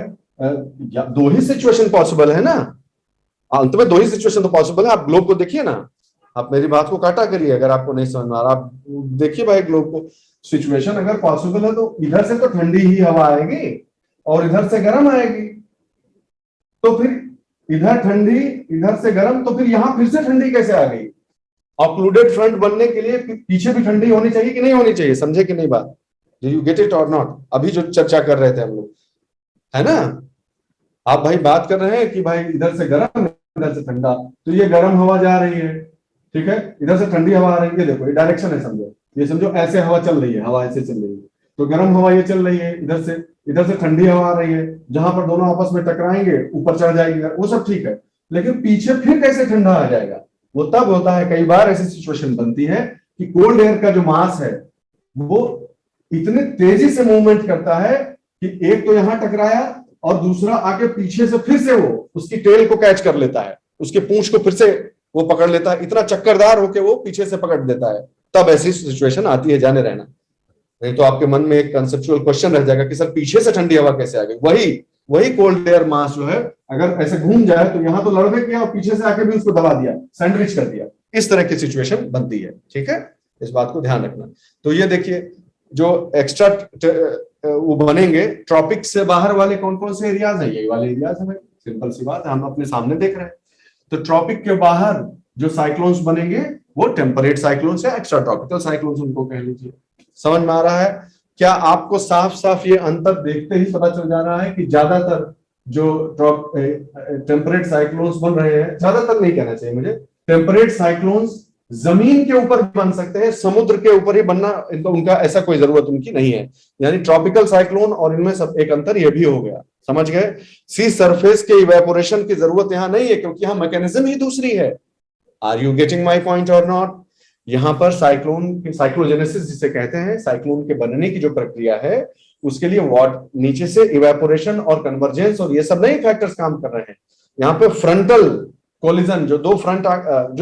दो ही सिचुएशन पॉसिबल है ना, अंत में दो ही सिचुएशन तो पॉसिबल है। आप ग्लोब को देखिए ना, आप मेरी बात को काटा करिए अगर आपको नहीं समझ में आ रहा। आप देखिए भाई ग्लोब को, सिचुएशन अगर पॉसिबल है तो इधर से तो ठंडी ही हवा आएगी और इधर से गर्म आएगी, तो फिर इधर ठंडी इधर से गर्म, तो फिर यहां फिर से ठंडी कैसे आ गई? ऑक्लूडेड फ्रंट बनने के लिए पीछे भी ठंडी होनी चाहिए कि नहीं होनी चाहिए? समझे कि नहीं बात? डू यू गेट इट और नॉट? अभी जो चर्चा कर रहे थे हम लोग, है ना? आप भाई बात कर रहे हैं कि भाई इधर से गर्म इधर से ठंडा, तो ये गर्म हवा जा रही है, ठीक है, इधर से ठंडी हवा आ रही है। देखो ये डायरेक्शन है, समझो, ये समझो ऐसे हवा चल रही है, हवा ऐसे चल रही है, तो गर्म हवा ये चल रही है इधर से ठंडी हवा आ रही है, जहां पर दोनों आपस में टकराएंगे ऊपर चढ़ जाएगी, वो सब ठीक है। लेकिन पीछे फिर कैसे ठंडा आ जाएगा? वो तब होता है, कई बार ऐसी सिचुएशन बनती है कि कोल्ड एयर का जो मास है वो इतने तेजी से मूवमेंट करता है कि एक तो यहां टकराया और दूसरा आके पीछे से फिर से वो उसकी टेल को कैच कर लेता है, उसके पूंछ को फिर से वो पकड़ लेता है, इतना चक्करदार होके वो पीछे से पकड़ देता है। तब ऐसी सिचुएशन आती है, जाने रहना। नहीं तो आपके मन में एक कंसेप्चुअल क्वेश्चन रह जाएगा कि सर पीछे से ठंडी हवा कैसे आ गई? वही कोल्ड एयर मास जो है अगर ऐसे घूम जाए तो यहां तो लड़बे किया और पीछे से आके भी उसको दबा दिया, सैंडविच कर दिया, इस तरह की सिचुएशन बनती है। ठीक है, इस बात को ध्यान रखना। तो ये देखिए जो एक्स्ट्रा वो बनेंगे, ट्रॉपिक से बाहर वाले कौन कौन से एरियाज है? यही वाले एरियाज है, सिंपल सी बात है, हम अपने सामने देख रहे हैं। तो ट्रॉपिक के बाहर जो साइक्लोन्स बनेंगे वो टेम्परेट साइक्लोन्स या एक्स्ट्रा ट्रॉपिकल साइक्लोन्स उनको कह लीजिए। समझ में आ रहा है? क्या आपको साफ साफ ये अंतर देखते ही पता चल जा रहा है कि ज्यादातर जो टेम्परेट साइक्लोन्स बन रहे हैं, ज्यादातर नहीं कहना चाहिए मुझे, टेम्परेट साइक्लोन्स जमीन के ऊपर भी बन सकते हैं, समुद्र के ऊपर ही बनना उनका ऐसा कोई जरूरत उनकी नहीं है। यानी ट्रॉपिकल साइक्लोन और इनमें सब एक अंतर ये भी हो गया। समझ गए? सी सरफेस के इवेपोरेशन की जरूरत यहां नहीं है क्योंकि यहां मैकेनिज्म ही दूसरी है। Are you getting my point और नॉट? यहां पर साइक्लोजेनेसिस जिसे कहते हैं, साइक्लोन के बनने की जो प्रक्रिया है उसके लिए नीचे से इवेपोरेशन और कन्वर्जेंस और ये सब नए फैक्टर्स काम कर रहे हैं। यहाँ पे फ्रंटल कोलिजन, जो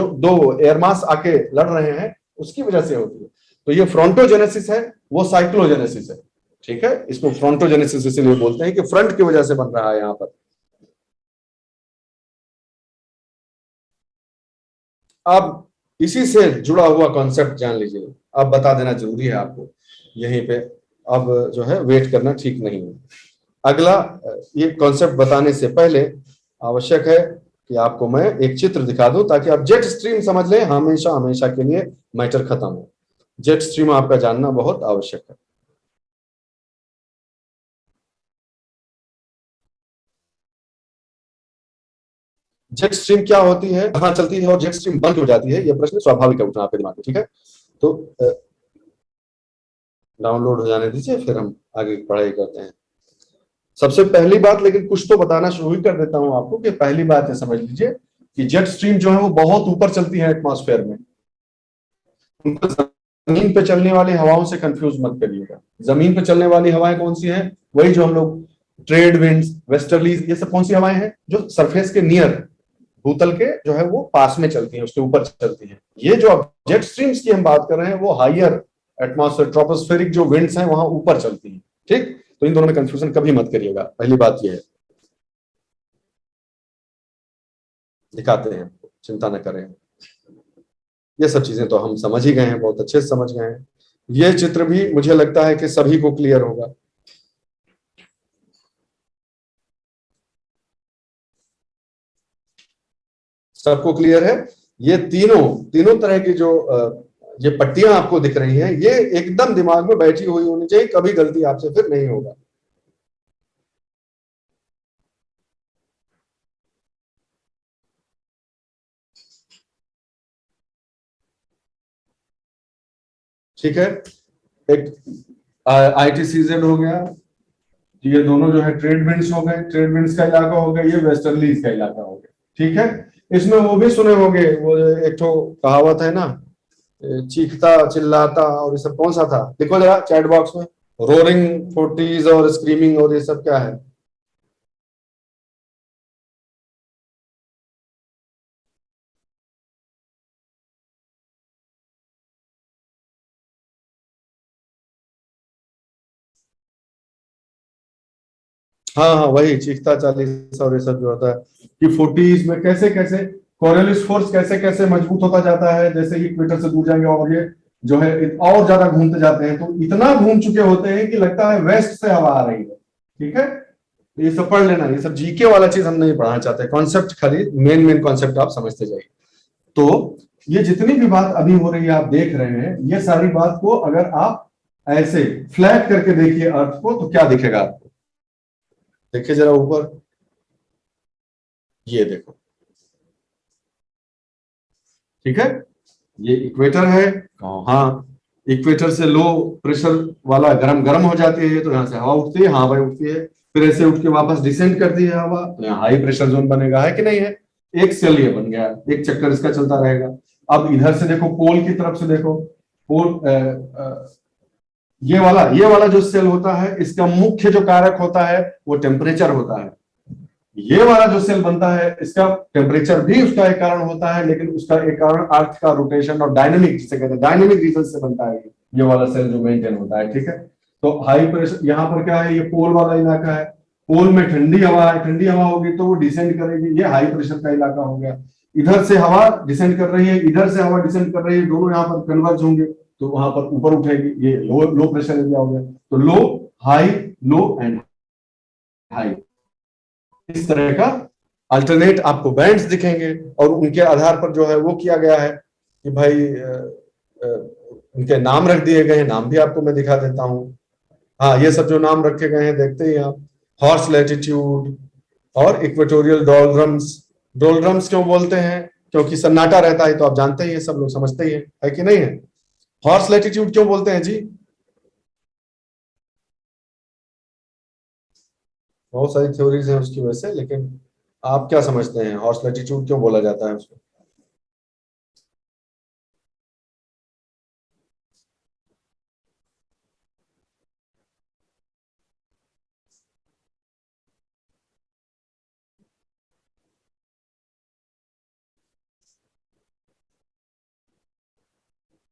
दो एयर मास आके लड़ रहे हैं उसकी वजह से होती है। तो ये फ्रंटोजेनेसिस है, वो साइक्लोजेनेसिस है। ठीक है, इसको फ्रंटोजेनेसिस इसलिए बोलते हैं कि फ्रंट की वजह से बन रहा है यहां पर। अब इसी से जुड़ा हुआ कॉन्सेप्ट जान लीजिए, अब बता देना जरूरी है आपको यहीं पे। अब जो है वेट करना ठीक नहीं है। अगला, ये कॉन्सेप्ट बताने से पहले आवश्यक है कि आपको मैं एक चित्र दिखा दूं ताकि आप जेट स्ट्रीम समझ लें, हमेशा हमेशा के लिए मैटर खत्म हो। जेट स्ट्रीम आपका जानना बहुत आवश्यक है। जेट स्ट्रीम क्या होती है, कहां चलती है और जेट स्ट्रीम बंद हो जाती है, यह प्रश्न स्वाभाविक है उठना आपके दिमाग में। ठीक है, तो डाउनलोड हो जाने दीजिए, फिर हम आगे पढ़ाई करते हैं। सबसे पहली बात, लेकिन कुछ तो बताना शुरू ही कर देता हूं आपको कि पहली बात है समझ लीजिए कि जेट स्ट्रीम जो है वो बहुत ऊपर चलती है एटमॉस्फेयर में। जमीन पे चलने वाली हवाओं से कंफ्यूज मत करिएगा। जमीन पे चलने वाली हवाएं कौन सी हैं? वही जो हम लोग ट्रेड विंड्स, वेस्टर्लीज, ये सब कौन सी हवाएं हैं? जो सरफेस के नियर, भूतल के जो है वो पास में चलती है, उसके ऊपर चलती है। ये जो अब जेट स्ट्रीम्स की हम बात कर रहे हैं वो हायर एटमॉस्फेयर, ट्रोपोस्फेरिक जो विंड्स हैं वहां ऊपर चलती है। ठीक, तो इन दोनों में कंफ्यूजन कभी मत करिएगा, पहली बात ये है। दिखाते हैं, चिंता न करें। ये सब चीजें तो हम समझ ही गए हैं, बहुत अच्छे से समझ गए हैं। ये चित्र भी मुझे लगता है कि सभी को क्लियर होगा। सबको क्लियर है? ये तीनों तीनों तरह की जो ये पट्टियां आपको दिख रही हैं, ये एकदम दिमाग में बैठी हुई होनी चाहिए, कभी गलती आपसे फिर नहीं होगा। ठीक है। एक ITCZ हो गया, ये दोनों जो है ट्रेड विंड्स हो गए, ट्रेड विंड्स का इलाका हो गया, ये वेस्टर्लीज का इलाका हो गया। ठीक है। इसमें वो भी सुने होंगे, वो एक तो कहावत है ना, चीखता चिल्लाता और ये सब कौन सा था, देखो जरा चैट बॉक्स में। रोरिंग फोर्टीज और स्क्रीमिंग और ये सब क्या है? हाँ हाँ, वही चीखता चालीसा और ये सब जो होता है कि फोर्टीज में कैसे कैसे कोरियोलिस फोर्स कैसे कैसे मजबूत होता जाता है, जैसे ही इक्वेटर से दूर जाएंगे और ये जो है और ज्यादा घूमते जाते हैं, तो इतना घूम चुके होते हैं कि लगता है वेस्ट से हवा आ रही है। ठीक है। ये सब पढ़ लेना, ये सब जीके वाला चीज हम नहीं पढ़ाना चाहते, कॉन्सेप्ट खाली मेन मेन कॉन्सेप्ट आप समझते जाइए। तो ये जितनी भी बात अभी हो रही है आप देख रहे हैं, ये सारी बात को अगर आप ऐसे फ्लैट करके देखिए अर्थ को, तो क्या दिखेगा आपको? देखिए जरा ऊपर, ये देखो। ठीक है। ये इक्वेटर है। हाँ, इक्वेटर से लो प्रेशर वाला गर्म गर्म हो जाती है, तो यहाँ से हवा उठती है, हाँ भाई उठती है, फिर ऐसे उठ के वापस डिसेंड करती है हवा, तो यहाँ हाई प्रेशर जोन बनेगा, है कि नहीं है? एक सेल ये बन गया, एक चक्कर इसका चलता रहेगा। अब इधर से देखो, पोल की तरफ से देखो, पोल ये वाला जो सेल होता है, इसका मुख्य जो कारक होता है वो टेम्परेचर होता है। ये वाला जो सेल बनता है, इसका टेम्परेचर भी उसका एक कारण होता है, लेकिन उसका एक कारण अर्थ का रोटेशन और डायनेमिक, जिसे कहते हैं डायनेमिक रीजन से बनता है ये वाला सेल जो मेंटेन होता है। ठीक है। तो हाई प्रेशर यहाँ पर क्या है, ये पोल वाला इलाका है, पोल में ठंडी हवा है, ठंडी हवा होगी तो वो डिसेंड करेगी, ये हाई प्रेशर का इलाका हो गया। इधर से हवा डिसेंड कर रही है, इधर से हवा डिसेंड कर रही है, दोनों यहाँ पर कन्वर्ज होंगे, तो वहां पर ऊपर उठेगी, ये लो लो प्रेशर एरिया हो गया। तो लो, हाई, लो एंड हाई, इस तरह का अल्टरनेट आपको बैंड्स दिखेंगे, और उनके आधार पर जो है वो किया गया है कि भाई अ, उनके नाम रख दिए गए हैं, नाम भी आपको मैं दिखा देता हूँ। हाँ, ये सब जो नाम रखे गए हैं देखते ही आप, हॉर्स लैटिट्यूड और इक्वेटोरियल डोलड्रम्स। डोलड्रम्स क्यों बोलते हैं? क्योंकि सन्नाटा रहता है, तो आप जानते ही हैं, सब लोग समझते ही है कि नहीं है? हॉर्स लैटिट्यूड क्यों बोलते हैं जी? बहुत सारी थ्योरीज हैं उसकी वजह से, लेकिन आप क्या समझते हैं हॉर्स लैटिट्यूड क्यों बोला जाता है उसको?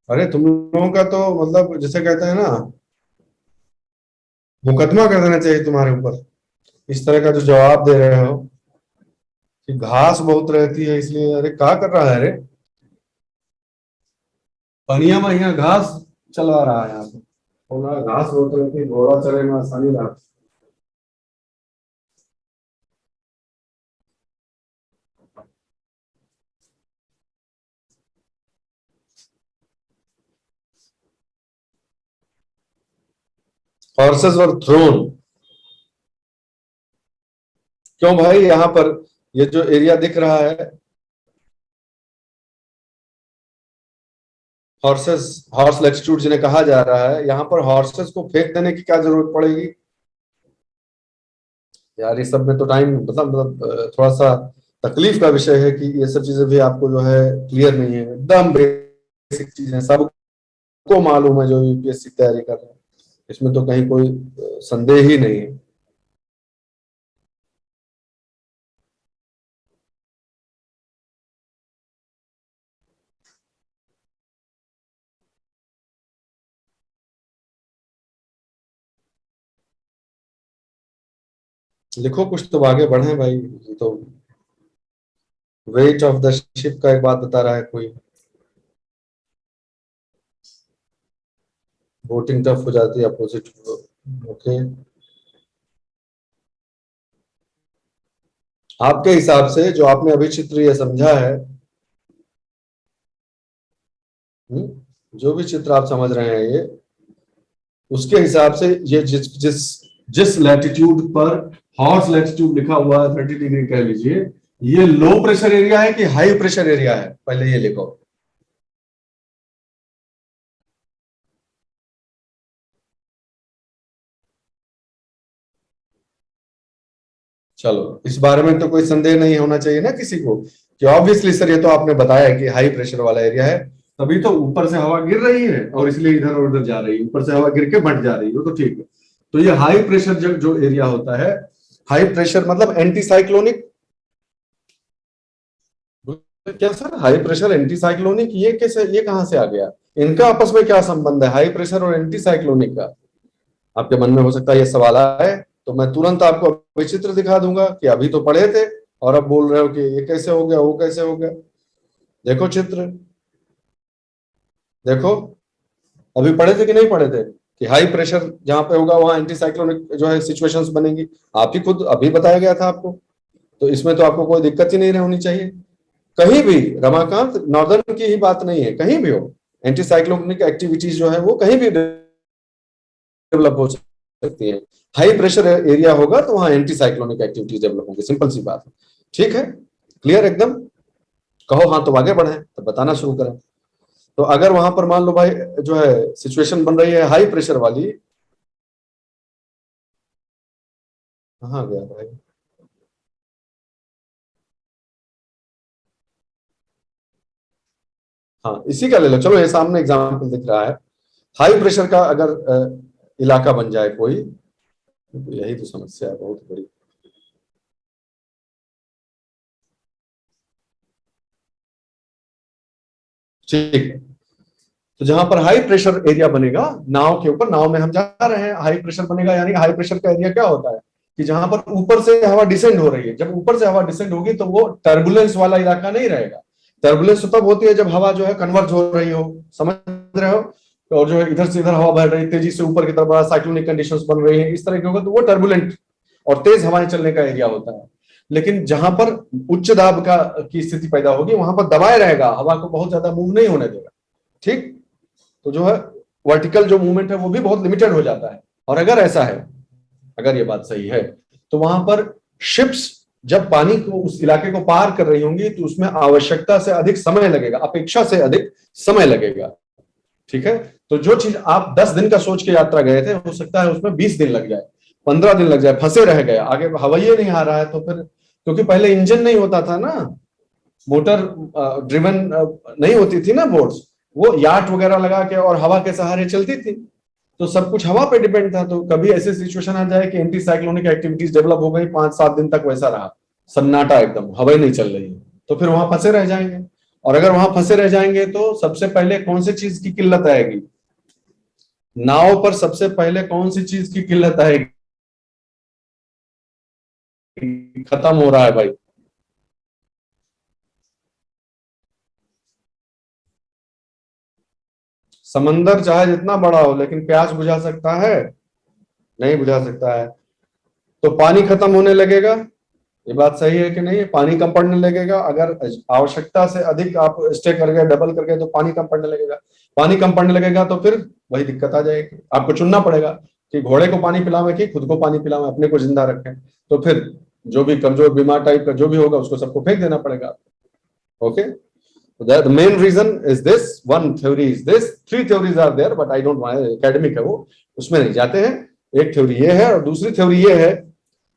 अरे तुम लोगों का तो मतलब जिसे कहते हैं ना, मुकदमा कर देना चाहिए तुम्हारे ऊपर, इस तरह का जो जवाब दे रहे हो कि घास बहुत रहती है इसलिए। अरे क्या कर रहा है रे? पनिया में यहाँ घास चलवा रहा है यहाँ पे। बोला घास बहुत रहती है, घोड़ा चले में आसानी रहा। हॉर्सेस वर थ्रोन। क्यों भाई? यहाँ पर ये जो एरिया दिख रहा है, हॉर्सेस, हॉर्स लैटिट्यूड जिन्हें कहा जा रहा है, यहाँ पर हॉर्सेस को फेंक देने की क्या जरूरत पड़ेगी? यार ये सब में तो टाइम थोड़ा सा तकलीफ का विषय है कि ये सब चीजें भी आपको जो है क्लियर नहीं है, एकदम बेसिक चीजें सबको मालूम है जो यूपीएससी की तैयारी कर रहे हैं, इसमें तो कहीं कोई संदेह ही नहीं है। लिखो कुछ तो आगे बढ़े भाई, ये तो वेट ऑफ द शिप का एक बात बता रहा है कोई। बोटिंग टफ हो जाती है अपोजिट। ओके, आपके हिसाब से जो आपने अभी चित्र ये समझा है, जो भी चित्र आप समझ रहे हैं ये, उसके हिसाब से ये जिस जिस जिस लैटिट्यूड पर हॉर्स लैटिट्यूड लिखा हुआ है 30 डिग्री कह लीजिए, ये लो प्रेशर एरिया है कि हाई प्रेशर एरिया है, पहले ये लिखो। चलो, इस बारे में तो कोई संदेह नहीं होना चाहिए ना किसी को, कि ऑब्वियसली सर ये तो आपने बताया है कि हाई प्रेशर वाला एरिया है, तभी तो ऊपर से हवा गिर रही है और इसलिए इधर और उधर जा रही है, ऊपर से हवा गिर के बंट जा रही है, वो तो ठीक है। तो ये हाई प्रेशर जो जो एरिया होता है, हाई प्रेशर मतलब एंटी साइक्लोनिक। क्या sir, high pressure anti cyclonic, ये कैसे, ये कहां से आ गया? इनका आपस में क्या संबंध है, हाई प्रेशर और एंटी साइक्लोनिक का? आपके मन में हो सकता है ये सवाल आए, तो मैं तुरंत आपको अभी चित्र दिखा दूंगा कि अभी तो पढ़े थे और अब बोल रहे हो कि ये कैसे हो गया, वो कैसे हो गया। देखो चित्र, देखो, अभी पढ़े थे कि नहीं पढ़े थे कि हाई प्रेशर जहां पे होगा वहां एंटी साइक्लोनिक जो है सिचुएशंस बनेंगी। आप ही खुद अभी बताया गया था आपको, तो इसमें तो आपको कोई दिक्कत ही नहीं होनी चाहिए। कहीं भी रमाकांत, नॉर्दर्न की ही बात नहीं है, कहीं भी हो एंटी साइक्लोनिक एक्टिविटीज जो है वो कहीं भी डेवलप हो सकती है। हाई प्रेशर एरिया होगा तो वहां एंटी साइक्लोनिक एक्टिविटीज डेवलप होंगी, सिंपल सी बात है। ठीक है, क्लियर एकदम? कहो हाँ तो आगे बढ़े, तो बताना शुरू करें। तो अगर वहां पर मान लो भाई जो है सिचुएशन बन रही है हाई प्रेशर वाली, कहाँ गया भाई? हाँ, इसी का ले लो, चलो ये सामने एग्जाम्पल दिख रहा है। हाई प्रेशर का अगर इलाका बन जाए कोई, तो यही तो समस्या है बहुत बड़ी। ठीक है, तो जहां पर हाई प्रेशर एरिया बनेगा नाव के ऊपर, नाव में हम जा रहे हैं, हाई प्रेशर बनेगा, यानी हाई प्रेशर का एरिया क्या होता है कि जहां पर ऊपर से हवा डिसेंड हो रही है, जब ऊपर से हवा डिसेंड होगी तो वो टर्बुलेंस वाला इलाका नहीं रहेगा। टर्बुलेंस तो तब होती है जब हवा जो है कन्वर्ज हो रही हो, समझ रहे हो, और जो है इधर से इधर हवा बढ़ रही है, तेजी से ऊपर की तरफ साइक्लोनिक कंडीशंस बन रही है, इस तरह के होगा तो वो टर्बुलेंट और तेज हवाएं चलने का एरिया होता है। लेकिन जहां पर उच्च दाब का की स्थिति पैदा होगी वहां पर दबाए रहेगा, हवा को बहुत ज्यादा मूव नहीं होने देगा। ठीक, तो जो है वर्टिकल जो मूवमेंट है वो भी बहुत लिमिटेड हो जाता है। और अगर ऐसा है, अगर ये बात सही है, तो वहां पर शिप्स जब पानी को उस इलाके को पार कर रही होंगी तो उसमें आवश्यकता से अधिक समय लगेगा, अपेक्षा से अधिक समय लगेगा। ठीक है, तो जो चीज आप 10 दिन का सोच के यात्रा गए थे, हो सकता है उसमें 20 दिन लग जाए, 15 दिन लग जाए, फंसे रह गए, आगे हवाई नहीं आ रहा है तो फिर, क्योंकि पहले इंजन नहीं होता था ना, मोटर ड्रिवन नहीं होती थी ना बोट्स, वो याट वगैरह लगा के और हवा के सहारे चलती थी, तो सब कुछ हवा पे डिपेंड था। तो कभी ऐसे सिचुएशन आ जाए कि एंटी साइक्लोनिक एक्टिविटीज डेवलप हो गई, 5-7 दिन तक वैसा रहा, सन्नाटा एकदम, हवा ही नहीं चल रही है, तो फिर वहां फंसे रह जाएंगे। और अगर वहां फंसे रह जाएंगे तो सबसे पहले कौन सी चीज की किल्लत आएगी? नाव पर सबसे पहले कौन सी चीज की किल्लत आएगी? खत्म हो रहा है भाई। समंदर चाहे जितना बड़ा हो लेकिन प्यास बुझा सकता है? नहीं बुझा सकता है। तो पानी खत्म होने लगेगा, ये बात सही है कि नहीं? पानी कम पड़ने लगेगा, अगर आवश्यकता से अधिक आप स्टे कर गए, डबल कर गए, तो पानी कम पड़ने लगेगा। पानी कम पड़ने लगेगा तो फिर वही दिक्कत आ जाएगी, आपको चुनना पड़ेगा कि घोड़े को पानी पिलावे कि खुद को पानी पिलावे, अपने को जिंदा रखें। तो फिर जो भी कमजोर बीमार टाइप का जो भी होगा उसको सबको फेंक देना पड़ेगा। Okay, the main reason is this, one theory is this, three theories are there but I don't want, academic है वो, उसमें नहीं जाते हैं। एक थ्योरी ये है और दूसरी थ्योरी ये है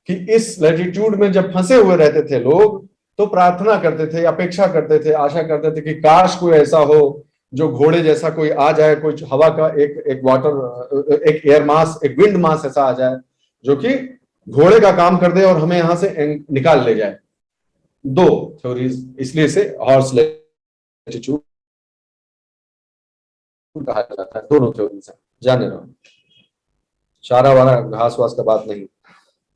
कि इस लैटिट्यूड में जब फंसे हुए रहते थे लोग, तो प्रार्थना करते थे, अपेक्षा करते थे, आशा करते थे कि काश कोई ऐसा हो जो घोड़े जैसा कोई आ जाए, कोई हवा का एक एक वाटर एक एयर मास, एक विंड मास ऐसा आ जाए जो कि घोड़े का काम कर दे और हमें यहां से निकाल ले जाए। दो थ्योरीज, इसलिए से हॉर्स लैटिट्यूड कहा जाता है, दोनों थ्योरीज है, जाने रहो, चारा वारा घास वास का बात नहीं।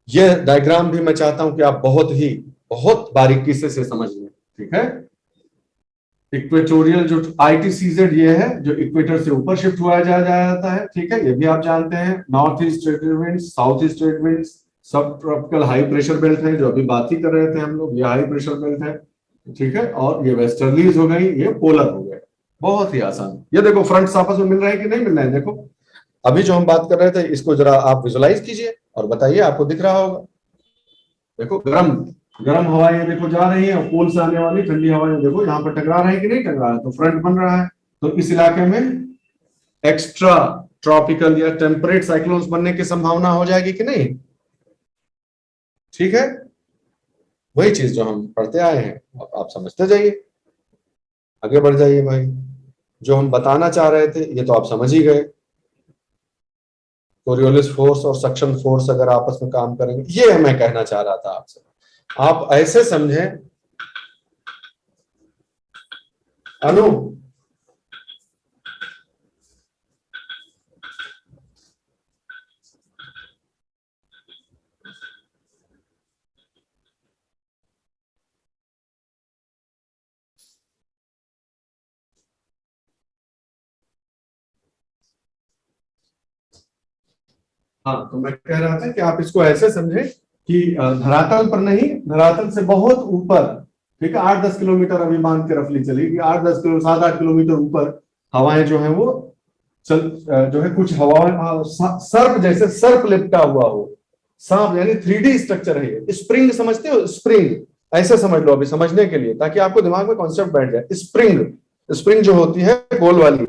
ये डायग्राम भी मैं चाहता हूं कि आप बहुत ही बहुत बारीकी से समझ लें, ठीक है। इक्वेटोरियल जो ITCZ ये है जो इक्वेटर से ऊपर शिफ्ट हुआ जाता है, ठीक है, ये भी आप जानते हैं। North east trade winds, south east trade winds, सब ट्रॉपिकल हाई प्रेशर बेल्ट है जो अभी बात ही कर रहे थे हम लोग, ये हाई प्रेशर बेल्ट है, ठीक है। और ये वेस्टर्लीज हो गई, ये पोलर हो गए। बहुत ही आसान। ये देखो फ्रंट्स आपस में मिल रहे हैं कि नहीं मिल रहे हैं, देखो अभी जो हम बात कर रहे थे इसको जरा आप विजुलाइज कीजिए और बताइए, आपको दिख रहा होगा। देखो गरम गरम हवाएं देखो जा रही है, और पोल से आने वाली ठंडी हवाएं देखो यहाँ पर टकरा रही है कि नहीं टकरा रहा है, तो फ्रंट बन रहा है। तो इस इलाके में एक्स्ट्रा ट्रॉपिकल या टेम्परेट साइक्लोन्स बनने की संभावना हो जाएगी कि नहीं, ठीक है। वही चीज जो हम पढ़ते आए हैं आप समझते जाइए, आगे बढ़ जाइए भाई। जो हम बताना चाह रहे थे ये तो आप समझ ही गए। कोरियोलिस फोर्स और सक्शन फोर्स अगर आपस में काम करेंगे, ये मैं कहना चाह रहा था आपसे। आप ऐसे समझें अनु, हाँ तो मैं कह रहा था कि आप इसको ऐसे समझें कि धरातल पर नहीं, धरातल से बहुत ऊपर, ठीक है, 8-10 किलोमीटर अभी मान के रफली चलेगी, 8-10 किलो 7-8 किलोमीटर ऊपर हवाएं जो है वो चल जो है, कुछ हवाएं सर्प जैसे सर्प लिपटा हुआ हो, सांप यानी 3D स्ट्रक्चर है। स्प्रिंग समझते हो, स्प्रिंग ऐसे समझ लो अभी समझने के लिए, ताकि आपको दिमाग में कॉन्सेप्ट बैठ जाए। स्प्रिंग, स्प्रिंग जो होती है गोल वाली,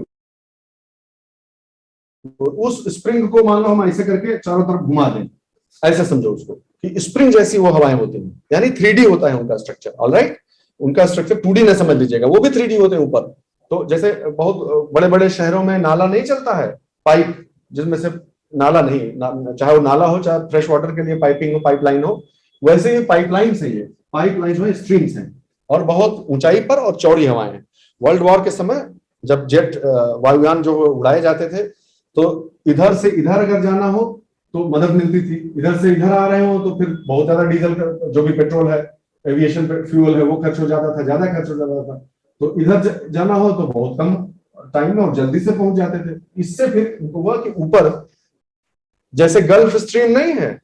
तो उस स्प्रिंग को मान लो हम ऐसे करके चारों तरफ घुमा दें, ऐसे समझो उसको कि स्प्रिंग जैसी वो हवाएं होती हैं, यानी 3D होता है उनका स्ट्रक्चर। ऑलराइट, उनका स्ट्रक्चर 2D न समझ लीजिएगा, वो भी 3D होते हैं ऊपर। तो जैसे बहुत बड़े बड़े शहरों में नाला नहीं चलता है, पाइप जिसमें से नाला नहीं, चाहे वो नाला हो चाहे फ्रेश वाटर के लिए पाइपिंग हो, पाइपलाइन हो, वैसे ही पाइपलाइन से ये पाइपलाइन जो है स्ट्रीम्स हैं, और बहुत ऊंचाई पर और चौड़ी हवाएं हैं। वर्ल्ड वॉर के समय जब जेट वायुयान जो उड़ाए जाते थे, तो इधर से इधर अगर जाना हो तो मदद मिलती थी, इधर से इधर आ रहे हो तो फिर बहुत ज्यादा डीजल का जो भी पेट्रोल है, एविएशन फ्यूल है, वो खर्च हो जाता था, ज्यादा खर्च हो जाता था। तो इधर जाना हो तो बहुत कम टाइम में और जल्दी से पहुंच जाते थे। इससे फिर हुआ कि ऊपर जैसे गल्फ स्ट्रीम नहीं है,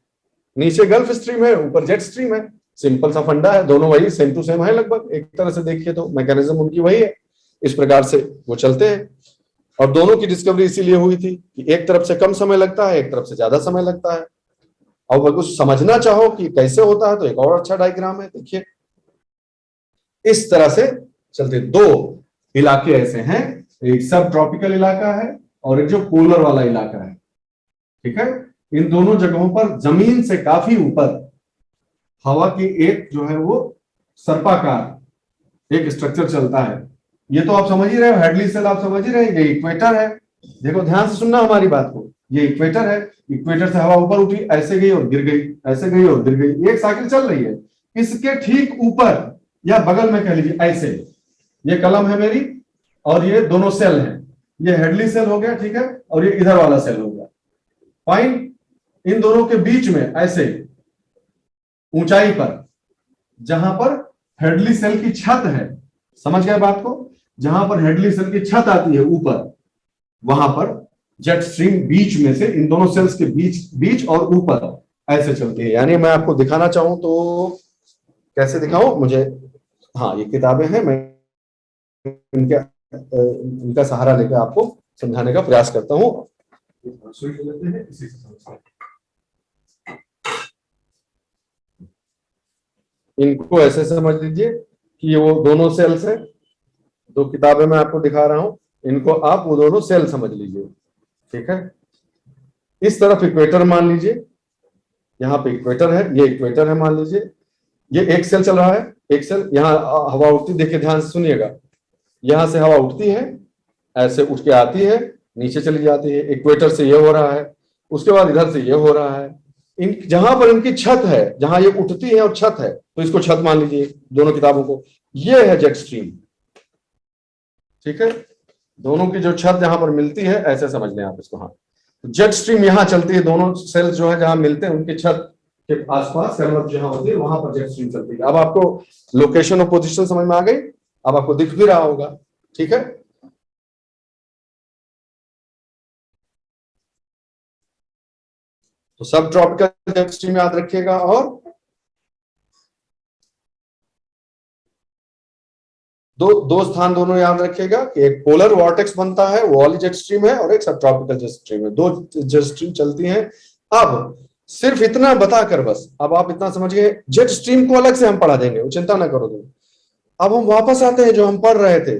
नीचे गल्फ स्ट्रीम है, ऊपर जेट स्ट्रीम है, सिंपल सा फंडा है, दोनों वही सेम टू सेम है लगभग, एक तरह से देखिए तो मैकेनिज्म उनकी वही है, इस प्रकार से वो चलते हैं। और दोनों की डिस्कवरी इसीलिए हुई थी कि एक तरफ से कम समय लगता है, एक तरफ से ज्यादा समय लगता है। और अगर कुछ समझना चाहो कि कैसे होता है तो एक और अच्छा डायग्राम है, देखिए इस तरह से चलते। दो इलाके ऐसे हैं, एक सब ट्रॉपिकल इलाका है और एक जो पोलर वाला इलाका है, ठीक है। इन दोनों जगहों पर जमीन से काफी ऊपर हवा की एक जो है वो सर्पाकार एक स्ट्रक्चर चलता है। ये तो आप समझ ही रहे हो, हेडली सेल आप समझ ही रहे हैं, ये इक्वेटर है। देखो ध्यान से सुनना हमारी बात को, ये इक्वेटर है, इक्वेटर से हवा ऊपर उठी, ऐसे गई और गिर गई, ऐसे गई और गिर गई, एक साइकिल चल रही है। इसके ठीक ऊपर या बगल में कह लीजिए ऐसे, ये कलम है मेरी और ये दोनों सेल हैं, ये हेडली सेल हो गया, ठीक है, और ये इधर वाला सेल हो गया, फाइन। इन दोनों के बीच में ऐसे ऊंचाई पर जहां पर हेडली सेल की छत है, समझ गए बात को, जहां पर हेडली सेल की छत आती है ऊपर, वहां पर जेट स्ट्रीम बीच में से इन दोनों सेल्स के बीच और ऊपर ऐसे चलती है। यानी मैं आपको दिखाना चाहूं तो कैसे दिखाऊं मुझे, हाँ ये किताबें हैं, मैं इनका सहारा लेकर आपको समझाने का प्रयास करता हूं। इनको ऐसे समझ लीजिए कि ये वो दोनों सेल्स हैं, दो किताबें मैं आपको दिखा रहा हूं, इनको आप वो दोनों सेल समझ लीजिए, ठीक है। इस तरफ इक्वेटर मान लीजिए, यहाँ पे इक्वेटर है, ये इक्वेटर है मान लीजिए, ये एक सेल चल रहा है, एक सेल यहाँ हवा उठती, देखिए ध्यान से सुनिएगा, यहां से हवा उठती है, ऐसे उठ के आती है, नीचे चली जाती है, इक्वेटर से ये हो रहा है, उसके बाद इधर से ये हो रहा है। इन जहां पर इनकी छत है, जहां ये उठती है और छत है, तो इसको छत मान लीजिए दोनों किताबों को, ये है जेट स्ट्रीम, ठीक है। दोनों की जो छत जहां पर मिलती है ऐसे समझ लें आप इसको, हाँ जेट स्ट्रीम यहां चलती है, दोनों सेल्स जो है जहां मिलते हैं उनकी छत के आसपास कन्वर्ज जहां होती है वहां पर जेट स्ट्रीम चलती है। अब आपको लोकेशन और पोजीशन समझ में आ गई, अब आपको दिख भी रहा होगा, ठीक है। तो सब ट्रॉपिकल जेट स्ट्रीम याद रखिएगा, और दो स्थान दोनों याद रखिएगा कि एक पोलर वॉर्टेक्स बनता है, वो वाली जेट स्ट्रीम है, और एक सब ट्रॉपिकल जेट स्ट्रीम है, दो जेट स्ट्रीम चलती हैं। अब सिर्फ इतना बताकर बस, अब आप इतना समझ गए, जेट स्ट्रीम को अलग से हम पढ़ा देंगे, वो चिंता ना करो तुम। अब हम वापस आते हैं जो हम पढ़ रहे थे,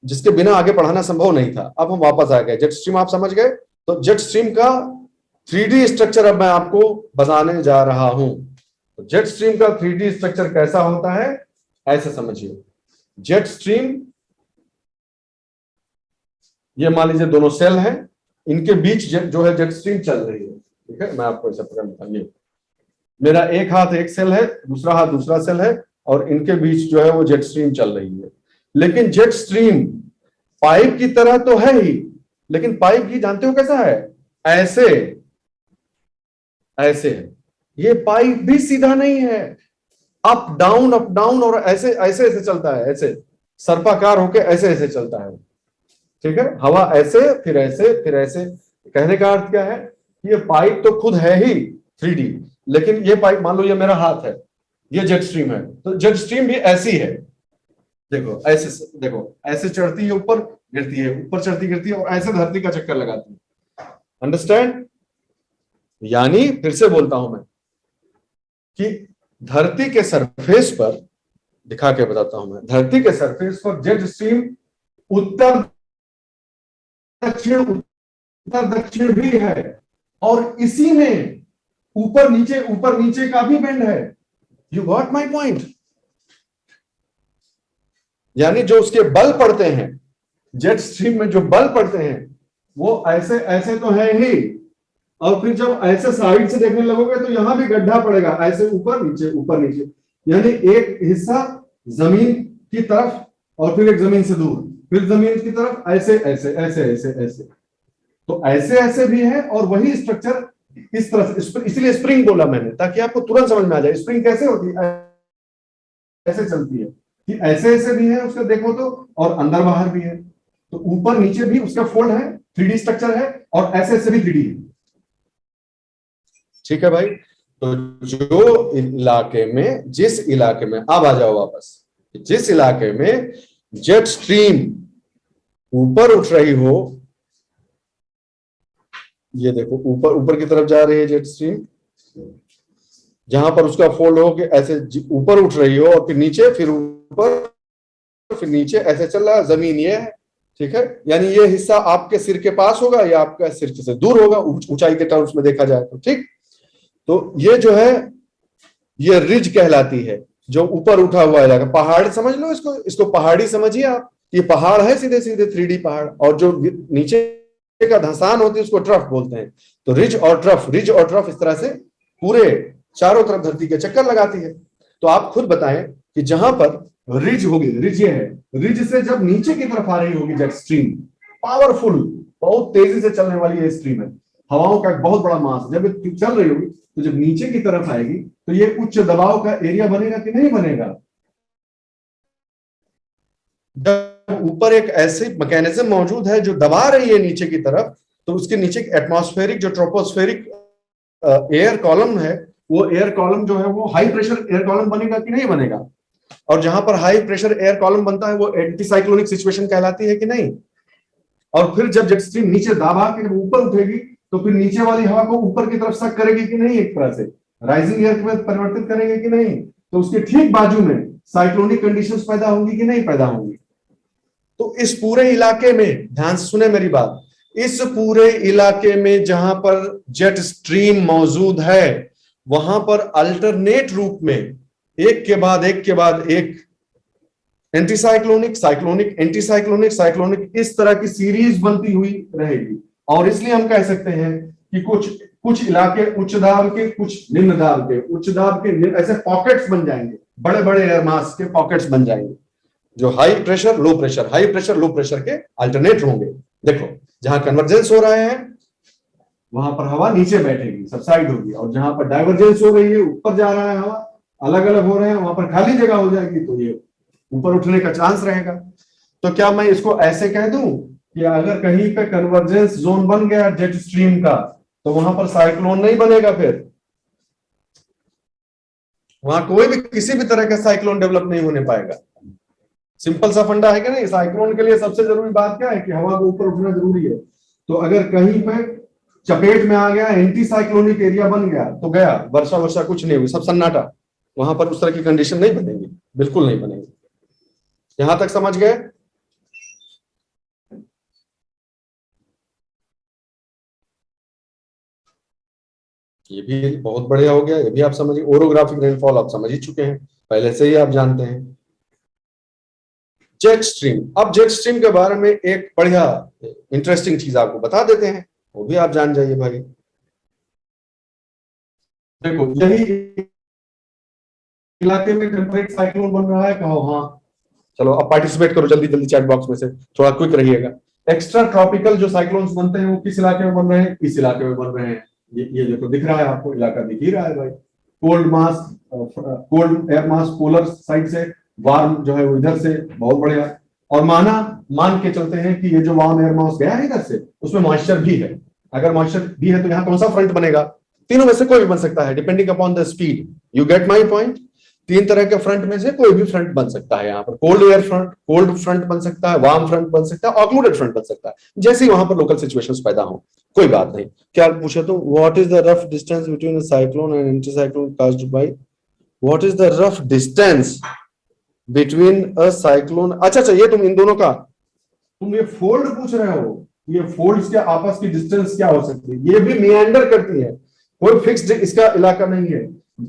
जिसके बिना आगे पढ़ाना संभव नहीं था। अब हम वापस आ गए, जेट स्ट्रीम आप समझ गए। तो जेट स्ट्रीम का 3D स्ट्रक्चर अब मैं आपको बताने जा रहा हूं। तो जेट स्ट्रीम का 3D स्ट्रक्चर कैसा होता है, ऐसे समझिए। जेट स्ट्रीम, ये मान लीजिए दोनों सेल हैं, इनके बीच जो है जेट स्ट्रीम चल रही है, ठीक है। मैं आपको ऐसा प्रकार बताइए, मेरा एक हाथ एक सेल है, दूसरा हाथ दूसरा सेल है, और इनके बीच जो है वो जेट स्ट्रीम चल रही है। लेकिन जेट स्ट्रीम पाइप की तरह तो है ही, लेकिन पाइप ही जानते हो कैसा है, ऐसे ऐसे है। ये पाइप भी सीधा नहीं है, अप डाउन और ऐसे ऐसे ऐसे चलता है, ऐसे सर्पाकार होके ऐसे ऐसे चलता है, ठीक है। हवा ऐसे फिर ऐसे फिर ऐसे। कहने का अर्थ क्या है, ये पाइप तो खुद है ही 3D, लेकिन ये पाइप, मान लो ये मेरा हाथ है, ये जेट स्ट्रीम है, तो जेट स्ट्रीम भी ऐसी है। देखो ऐसे, देखो ऐसे चढ़ती है ऊपर, गिरती है, ऊपर चढ़ती गिरती है, और ऐसे धरती का चक्कर लगाती है। अंडरस्टैंड? यानी फिर से बोलता हूं मैं कि धरती के सरफेस पर, दिखा के बताता हूं मैं, धरती के सरफेस पर जेट स्ट्रीम उत्तर दक्षिण भी है, और इसी में ऊपर नीचे का भी बेंड है। You got my point? यानी जो उसके बल पड़ते हैं, जेट स्ट्रीम में जो बल पड़ते हैं, वो ऐसे ऐसे तो है ही, और फिर जब ऐसे साइड से देखने लगोगे तो यहां भी गड्ढा पड़ेगा, ऐसे ऊपर नीचे। यानी एक हिस्सा जमीन की तरफ, और फिर एक जमीन से दूर, फिर जमीन की तरफ, ऐसे ऐसे ऐसे ऐसे ऐसे। तो ऐसे ऐसे भी है, और वही स्ट्रक्चर इस तरह से, इसलिए स्प्रिंग बोला मैंने, ताकि आपको तुरंत समझ में आ जाए स्प्रिंग कैसे होती है, ऐसे चलती है, कि ऐसे ऐसे भी है उसका देखो तो, और अंदर बाहर भी है। तो ऊपर नीचे भी उसका फोल्ड है, 3D स्ट्रक्चर है, और ऐसे ऐसे भी 3D है, ठीक है भाई। तो जो इलाके में, जिस इलाके में, अब आ जाओ वापस, जिस इलाके में जेट स्ट्रीम ऊपर उठ रही हो, ये देखो ऊपर की तरफ जा रही है जेट स्ट्रीम, जहां पर उसका फोल्ड हो कि ऐसे ऊपर उठ रही हो, और फिर नीचे, फिर ऊपर, फिर नीचे, ऐसे चल रहा है। जमीन ये है, ठीक है। यानी ये हिस्सा आपके सिर के पास होगा या आपका सिर से दूर होगा, ऊंचाई के टर्म्स में देखा जाए तो, ठीक। तो ये जो है, ये रिज कहलाती है, जो ऊपर उठा हुआ इलाका। पहाड़ समझ लो इसको पहाड़ी समझिए आप, ये पहाड़ है, सीधे सीधे 3D पहाड़, और जो नीचे का धंसान होती है उसको ट्रफ बोलते हैं। तो रिज और ट्रफ इस तरह से पूरे चारों तरफ धरती के चक्कर लगाती है। तो आप खुद बताएं कि जहां पर रिज होगी, रिज ये है, रिज से जब नीचे की तरफ आ रही होगी जेट स्ट्रीम, पावरफुल, बहुत तेजी से चलने वाली ये स्ट्रीम है, हवाओं का एक बहुत बड़ा मास, जब ये चल रही होगी तो जब नीचे की तरफ आएगी तो ये उच्च दबाव का एरिया बनेगा कि नहीं बनेगा। जब ऊपर एक ऐसी मैकेनिज्म मौजूद है जो दबा रही है नीचे की तरफ, तो उसके नीचे एटमॉस्फेरिक, जो ट्रोपोस्फेरिक एयर कॉलम है, वो एयर कॉलम जो है वो हाई प्रेशर एयर कॉलम बनेगा कि नहीं बनेगा। और जहां पर हाई प्रेशर एयर कॉलम बनता है वो एंटी साइक्लोनिक सिचुएशन कहलाती है कि नहीं। और फिर जब जेट स्ट्रीम नीचे दाबा के ऊपर उठेगी तो फिर नीचे वाली हवा को ऊपर की तरफ सक करेगी कि नहीं, एक तरह से राइजिंग एयर में परिवर्तित करेंगे कि नहीं। तो उसके ठीक बाजू में साइक्लोनिक कंडीशंस पैदा होंगी कि नहीं पैदा होंगी। तो इस पूरे इलाके में, ध्यान से सुने मेरी बात, इस पूरे इलाके में जहां पर जेट स्ट्रीम मौजूद है, वहां पर अल्टरनेट रूप में एक के बाद एक एंटीसाइक्लोनिक, साइक्लोनिक, एंटीसाइक्लोनिक, साइक्लोनिक, इस तरह की सीरीज बनती हुई रहेगी। और इसलिए हम कह सकते हैं कि कुछ इलाके उच्च दाब के, कुछ निम्न दाब के, उच्च दाब के ऐसे पॉकेट्स बन जाएंगे, बड़े बड़े एयर मास के पॉकेट्स बन जाएंगे, जो high pressure low pressure, high pressure low pressure के अल्टरनेट होंगे। देखो जहां कन्वर्जेंस हो रहे हैं, वहां पर हवा नीचे बैठेगी, सबसाइड होगी, और जहां पर डाइवर्जेंस हो रही है, ऊपर जा रहा है हवा, अलग अलग हो रहे हैं, वहां पर खाली जगह हो जाएगी, तो ये ऊपर उठने का चांस रहेगा। तो क्या मैं इसको ऐसे कह दूं कि अगर कहीं पे कन्वर्जेंस जोन बन गया जेट स्ट्रीम का, तो वहां पर साइक्लोन नहीं बनेगा, फिर वहां कोई भी किसी भी तरह का साइक्लोन डेवलप नहीं होने पाएगा। सिंपल सा फंडा है कि नहीं। साइक्लोन के लिए सबसे जरूरी बात क्या है कि हवा को ऊपर उठना जरूरी है। तो अगर कहीं पे चपेट में आ गया, एंटी साइक्लोनिक एरिया बन गया, तो गया, वर्षा वर्षा कुछ नहीं हुई, सब सन्नाटा, वहां पर उस तरह की कंडीशन नहीं बनेगी, बिल्कुल नहीं बनेगी। यहां तक समझ गए? ये भी बहुत बढ़िया हो गया, ये भी आप समझिए। ओरोग्राफिक रेनफॉल आप समझ ही चुके हैं, पहले से ही आप जानते हैं। जेट स्ट्रीम, अब जेट स्ट्रीम के बारे में एक बढ़िया इंटरेस्टिंग चीज आपको बता देते हैं, वो भी आप जान जाइए भाई। देखो, यही इलाके में टेम्परेट साइक्लोन बन रहा है, कहो हाँ। चलो अब पार्टिसिपेट करो जल्दी जल्दी चैट बॉक्स में से, थोड़ा क्विक रहिएगा। एक्स्ट्रा ट्रॉपिकल जो साइक्लोन्स बनते हैं वो किस इलाके में बन रहे हैं? इस इलाके में बन रहे हैं। ये देखो, दिख रहा है आपको, इलाका दिख ही रहा है भाई। Cold mass, cold air mass polar side से, वार्म जो है वो इधर से, बहुत बढ़िया। और मान के चलते हैं कि ये जो वार्म एयर मास गया है इधर से, उसमें मॉइस्चर भी है। अगर मॉइस्चर भी है तो यहाँ कौन सा फ्रंट बनेगा? तीनों में से कोई भी बन सकता है, depending upon the speed. You get my point. तीन तरह के फ्रंट में से कोई भी फ्रंट बन सकता है। यहाँ पर cold air front, cold front बन सकता है, वार्म फ्रंट बन सकता है, ऑक्लूडेड फ्रंट बन सकता है, जैसे ही वहां पर लोकल सिचुएशंस पैदा हो, कोई बात नहीं। क्या पूछे तो, what is the rough distance between cyclone and anti cyclone caused by, what is the rough distance between a cyclone. अच्छा, ये तुम इन दोनों का, तुम ये फोल्ड पूछ रहे हो, ये फोल्ड्स के आपस की डिस्टेंस क्या हो सकती है? ये भी मियांडर करती है, कोई फिक्स्ड इसका इलाका नहीं है।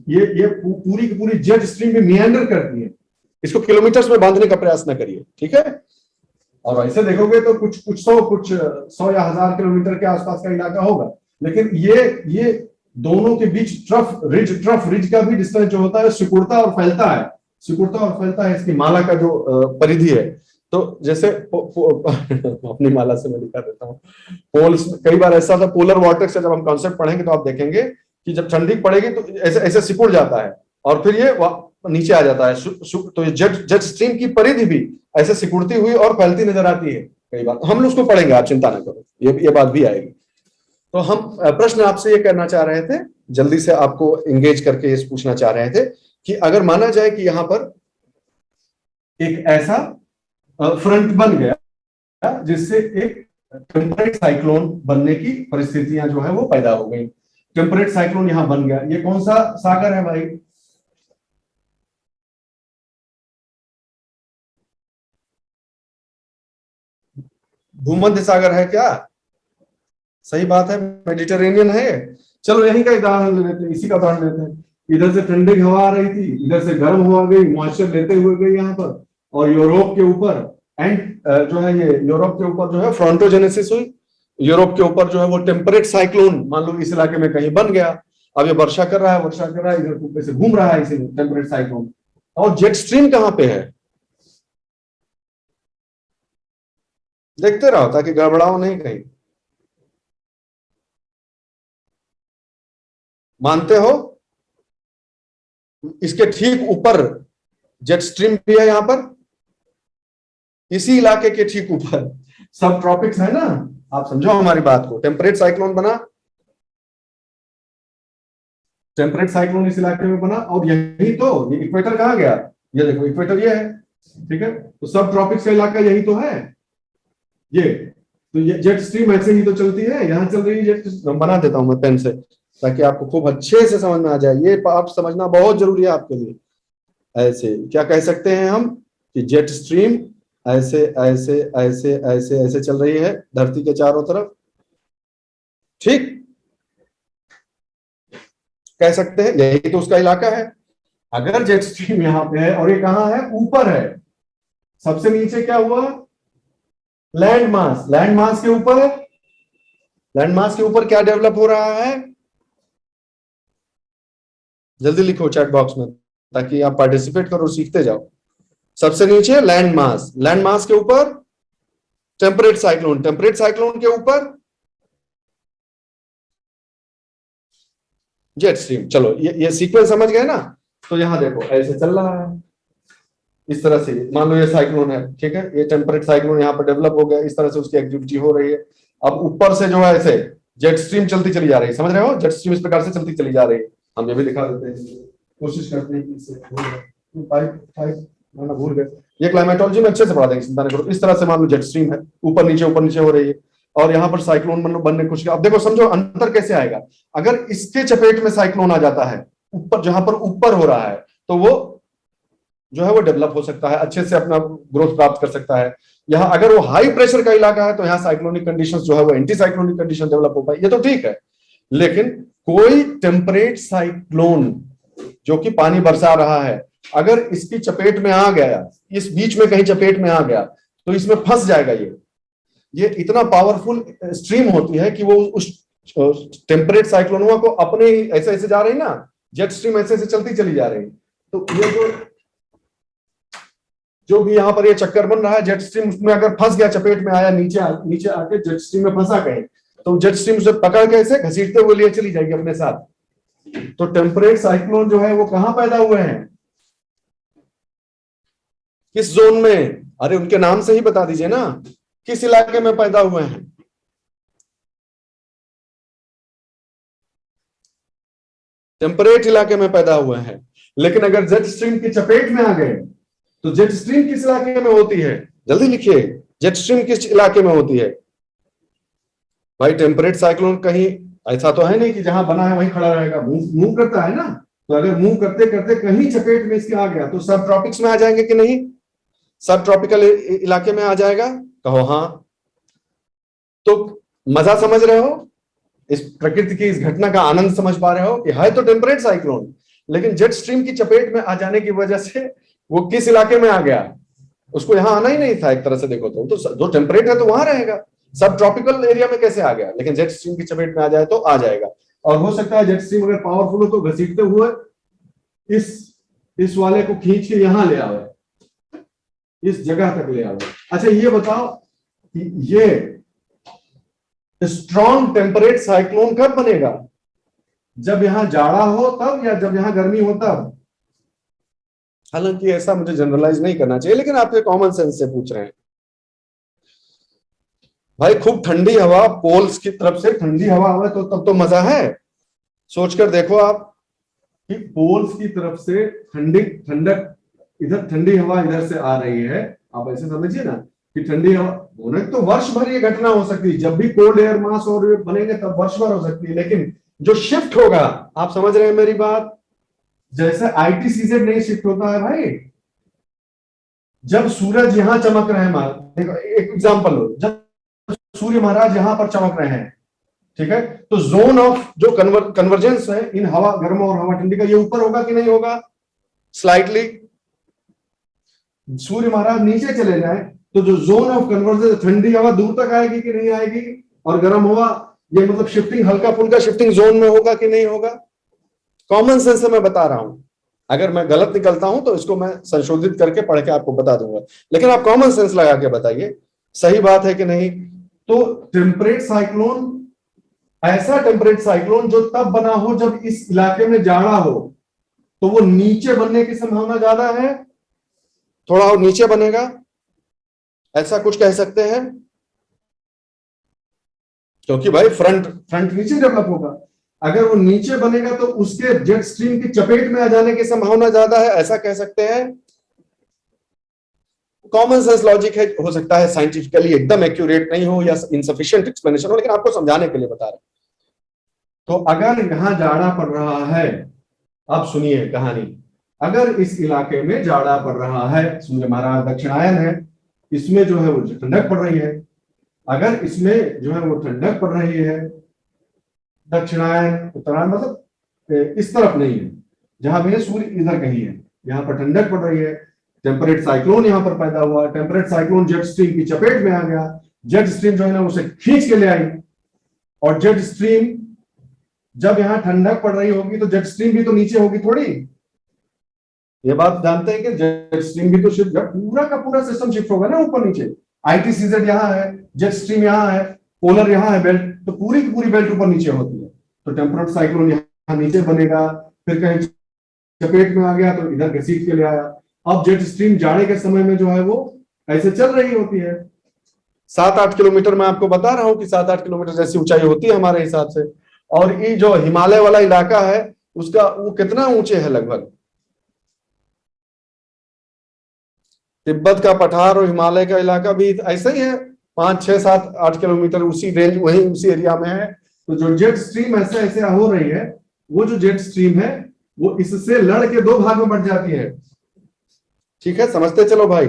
ये पूरी की पूरी जेट स्ट्रीम भी मियांडर करती है। इसको किलोमीटर्स में बांधने का प्रयास ना करिए, ठीक है। और ऐसे देखोगे तो कुछ सौ या 1000 किलोमीटर के आसपास का इलाका होगा। लेकिन ये दोनों के बीच ट्रफ रिज का भी डिस्टेंस जो होता है, सिकुड़ता और फैलता है, सिकुड़ता और फैलता है, इसकी माला का जो परिधि है। तो जैसे अपनी माला से मैं दिखा देता हूँ। पोल्स, कई बार ऐसा था, पोलर वॉर्टेक्स से जब हम कॉन्सेप्ट पढ़ेंगे तो आप देखेंगे कि जब ठंडी पड़ेगी तो ऐसे ऐसे सिकुड़ जाता है, और फिर ये नीचे आ जाता है। तो जेट स्ट्रीम की परिधि भी ऐसे सिकुड़ती हुई और फैलती नजर आती है कई बार। हम लोग उसको पढ़ेंगे, आप चिंता ना करो, ये बात भी आएगी। तो हम प्रश्न आपसे ये करना चाह रहे थे, जल्दी से आपको एंगेज करके ये पूछना चाह रहे थे कि अगर माना जाए कि यहां पर एक ऐसा फ्रंट बन गया जिससे एक टेम्परेट साइक्लोन बनने की परिस्थितियां जो है वो पैदा हो गई। टेम्परेट साइक्लोन यहां बन गया, ये कौन सा सागर है भाई? भूमध्य सागर है क्या? सही बात है, मेडिटेरेनियन है। चलो यही का उदाहरण लेते हैं, इसी का उदाहरण लेते हैं। इधर से ठंडी हवा आ रही थी, इधर से गर्म हवा गई, मॉइस्चर लेते हुए गई यहाँ पर, और यूरोप के ऊपर एंड जो है ये यूरोप के ऊपर जो है फ्रंटोजेनेसिस हुई। यूरोप के ऊपर जो है वो टेम्परेट साइक्लोन मान लो इस इलाके में कहीं बन गया। अब ये वर्षा कर रहा है, वर्षा कर रहा है, इधर ऊपर से घूम रहा है इसी टेम्परेट साइक्लोन। और जेट स्ट्रीम कहाँ पे है? देखते रहो ताकि गड़बड़ाओ नहीं कहीं। मानते हो? इसके ठीक ऊपर जेट स्ट्रीम भी है, यहां पर इसी इलाके के ठीक ऊपर सब ट्रॉपिक्स है ना। आप समझो हमारी बात को, टेम्परेट साइक्लोन बना, टेम्परेट साइक्लोन इस इलाके में बना, और यही तो, ये इक्वेटर कहाँ गया? ये देखो इक्वेटर ये है, ठीक है। तो सब ट्रॉपिक्स का इलाका यही तो है ये। तो ये जेट स्ट्रीम ऐसे ही तो चलती है, यहां चल रही है जेट। बना देता हूं मैं पेन से ताकि आपको खूब अच्छे से समझ में आ जाए। ये आप समझना बहुत जरूरी है आपके लिए। ऐसे क्या कह सकते हैं हम कि जेट स्ट्रीम ऐसे ऐसे ऐसे ऐसे ऐसे चल रही है धरती के चारों तरफ, ठीक कह सकते हैं, यही तो उसका इलाका है। अगर जेट स्ट्रीम यहां पे है और ये कहां है? ऊपर है। सबसे नीचे क्या हुआ? Land mass. लैंड मास के ऊपर, लैंड मास के ऊपर क्या डेवलप हो रहा है? जल्दी लिखो चैट बॉक्स में ताकि आप पार्टिसिपेट करो, सीखते जाओ। सबसे नीचे लैंड मास, लैंड मास के ऊपर टेम्परेट साइक्लोन, टेम्परेट साइक्लोन के ऊपर जेट स्ट्रीम। चलो ये सीक्वेंस समझ गए ना। तो यहां देखो ऐसे चल रहा है इस तरह से, मान लो ये साइक्लोन है, ठीक है, ये टेम्परेट साइक्लोन यहाँ पर डेवलप हो गया, इस तरह से उसकी एक्टिविटी हो रही है। अब ऊपर से जो है ऐसे जेट स्ट्रीम चलती चली जा रही है, समझ रहे हो, जेट स्ट्रीम इस प्रकार से चलती चली जा रही है। हम ये भी दिखा देते हैं, कोशिश करते हैं कि इससे पाइप पाइप ना भूल गए। ये क्लाइमेटोलॉजी में अच्छे से पढ़ा देंगे, चिंता नहीं करो। इस तरह से मान लो जेट स्ट्रीम है, ऊपर नीचे हो रही है, और यहाँ पर साइक्लोन बनने कुछ। अब देखो समझो अंतर कैसे आएगा। अगर इसके चपेट में साइक्लोन आ जाता है, ऊपर जहां पर ऊपर हो रहा है, तो वो जो है वो डेवलप हो सकता है, अच्छे से अपना ग्रोथ प्राप्त कर सकता है। यहाँ अगर वो हाई प्रेशर का इलाका है तो यहाँ साइक्लोनिक कंडीशंस जो है वो एंटी साइक्लोनिक कंडीशन डेवलप हो पाए, ये तो ठीक है। लेकिन कोई टेम्परेट साइक्लोन जो कि पानी बरसा रहा है, अगर इसकी चपेट में आ गया, इस बीच में कहीं चपेट में आ गया, तो इसमें फंस जाएगा। ये इतना पावरफुल स्ट्रीम होती है कि वो उस टेम्परेट साइक्लोनुआ को अपने ही ऐसे ऐसे जा रही ना, जेट स्ट्रीम ऐसे ऐसे चलती चली जा रही। तो ये जो भी यहाँ पर ये चक्कर बन रहा है, जेट स्ट्रीम उसमें अगर फंस गया, चपेट में आया, नीचे आके जेट स्ट्रीम में फंसा कहीं, तो जेट स्ट्रीम उसे पकड़ के ऐसे घसीटते हुए लिए चली जाएगी अपने साथ। तो टेम्परेट साइक्लोन जो है वो कहां पैदा हुए हैं, किस जोन में? अरे उनके नाम से ही बता दीजिए ना, किस इलाके में पैदा हुए हैं। टेम्परेट इलाके में पैदा हुए हैं। लेकिन अगर जेट स्ट्रीम की चपेट में आ गए, तो जेट स्ट्रीम किस इलाके में होती है? जल्दी लिखिए, जेट स्ट्रीम किस इलाके में होती है? भाई टेम्परेट साइक्लोन कहीं ऐसा तो है नहीं कि जहां बना है वहीं खड़ा रहेगा, मूव करता है ना। तो अगर मूव करते करते कहीं चपेट में इसके आ गया, तो सब ट्रॉपिक्स में आ जाएंगे कि नहीं? सब ट्रॉपिकल इलाके में आ जाएगा, कहो हाँ। तो मजा समझ रहे हो, इस प्रकृति की इस घटना का आनंद समझ पा रहे हो कि है तो टेम्परेट साइक्लोन, लेकिन जेट स्ट्रीम की चपेट में आ जाने की वजह से वो किस इलाके में आ गया? उसको यहां आना ही नहीं था एक तरह से देखो तो जो टेम्परेट है तो वहां रहेगा, सब ट्रॉपिकल एरिया में कैसे आ गया? लेकिन जेट स्ट्रीम की चपेट में आ जाए तो आ जाएगा। और हो सकता है जेट स्ट्रीम अगर पावरफुल हो तो घसीटते हुए इस वाले को खींच के यहां ले आवे, इस जगह तक ले आवे। अच्छा ये बताओ कि ये स्ट्रॉन्ग टेम्परेट साइक्लोन कब बनेगा? जब यहां जाड़ा हो तब, या जब यहां गर्मी हो तब? हालांकि ऐसा मुझे जनरलाइज नहीं करना चाहिए, लेकिन आपसे कॉमन सेंस से पूछ रहे हैं। भाई खूब ठंडी हवा, पोल्स की तरफ से ठंडी हवा आवे तो तब तो मजा है। सोचकर देखो आप कि पोल्स की तरफ से ठंडक, इधर ठंडी हवा इधर से आ रही है। आप ऐसे समझिए ना कि ठंडी हवा होने तो वर्ष भर ये घटना हो सकती है, जब भी कोल्ड एयर मास और बनेंगे तब वर्ष भर हो सकती है। लेकिन जो शिफ्ट होगा, आप समझ रहे हैं मेरी बात? जैसे ITCZ नहीं शिफ्ट होता है भाई, जब सूरज यहां चमक रहे हैं, देखो एक एग्जांपल लो, जब सूर्य महाराज यहां पर चमक रहे हैं, ठीक है, तो जोन ऑफ जो कन्वर्जेंस है इन हवा गर्म और हवा ठंडी का, ये ऊपर होगा कि नहीं होगा? स्लाइटली। सूर्य महाराज नीचे चले जाए तो जो जोन ऑफ कन्वर्जेंस, ठंडी हवा दूर तक आएगी कि नहीं आएगी, और गर्म हवा, ये मतलब शिफ्टिंग, हल्का फुल्का शिफ्टिंग जोन में होगा कि नहीं होगा? कॉमन सेंस से मैं बता रहा हूं, अगर मैं गलत निकलता हूं तो इसको मैं संशोधित करके पढ़ के आपको बता दूंगा, लेकिन आप कॉमन सेंस लगा के बताइए सही बात है कि नहीं। तो टेम्परेट साइक्लोन, ऐसा टेम्परेट साइक्लोन जो तब बना हो जब इस इलाके में जाड़ा हो, तो वो नीचे बनने की संभावना ज्यादा है, थोड़ा और नीचे बनेगा, ऐसा कुछ कह सकते हैं, क्योंकि भाई फ्रंट नीचे डेवलप होगा। अगर वो नीचे बनेगा तो उसके जेट स्ट्रीम की चपेट में आ जाने की संभावना ज्यादा है, ऐसा कह सकते हैं। कॉमन सेंस लॉजिक है, हो सकता है साइंटिफिकली एकदम एक्यूरेट नहीं हो या इनसफिशिएंट एक्सप्लेनेशन हो, लेकिन आपको समझाने के लिए बता रहे हैं। तो अगर यहां जाड़ा पड़ रहा है, अब सुनिए कहानी, अगर इस इलाके में जाड़ा पड़ रहा है, सूर्य महाराज दक्षिणायन है, इसमें जो है वो ठंडक पड़ रही है, अगर इसमें जो है वो ठंडक पड़ रही है, दक्षिणायन उत्तरायण मतलब इस तरफ नहीं है, जहां भी है सूर्य इधर कहीं है, यहां पर ठंडक पड़ रही है, टेम्परेट साइक्लोन यहां पर पैदा हुआ, टेम्परेट साइक्लोन जेट स्ट्रीम की चपेट में आ गया, जेट स्ट्रीम जो है ना उसे खींच के ले आई, और जेट स्ट्रीम जब यहां ठंडक पड़ रही होगी तो जेट स्ट्रीम भी तो नीचे होगी थोड़ी। ये बात जानते हैं कि जेट स्ट्रीम भी तो शिफ्ट, पूरा का पूरा सिस्टम शिफ्ट होगा ना ऊपर नीचे। ITCZ यहां है, जेट स्ट्रीम यहां है, पोलर यहां है बेल्ट, तो पूरी की पूरी बेल्ट ऊपर नीचे होती है। तो टेम्परेट साइक्लोन यहाँ नीचे बनेगा, फिर कहीं चपेट में आ गया तो इधर घसीट के ले आया। अब जेट स्ट्रीम जाड़े के समय में जो है वो ऐसे चल रही होती है 7-8 किलोमीटर। मैं आपको बता रहा हूं कि 7-8 किलोमीटर जैसी ऊंचाई होती है हमारे हिसाब से। और ये जो हिमालय वाला इलाका है उसका वो कितना ऊंचे है, लगभग तिब्बत का पठार और हिमालय का इलाका भी ऐसा ही है, 5-6-7-8 किलोमीटर उसी रेंज, वही उसी एरिया में है। तो जो जेट स्ट्रीम ऐसे ऐसे हो रही है, वो जो जेट स्ट्रीम है वो इससे लड़ के दो भाग में बढ़ जाती है। ठीक है, समझते चलो भाई,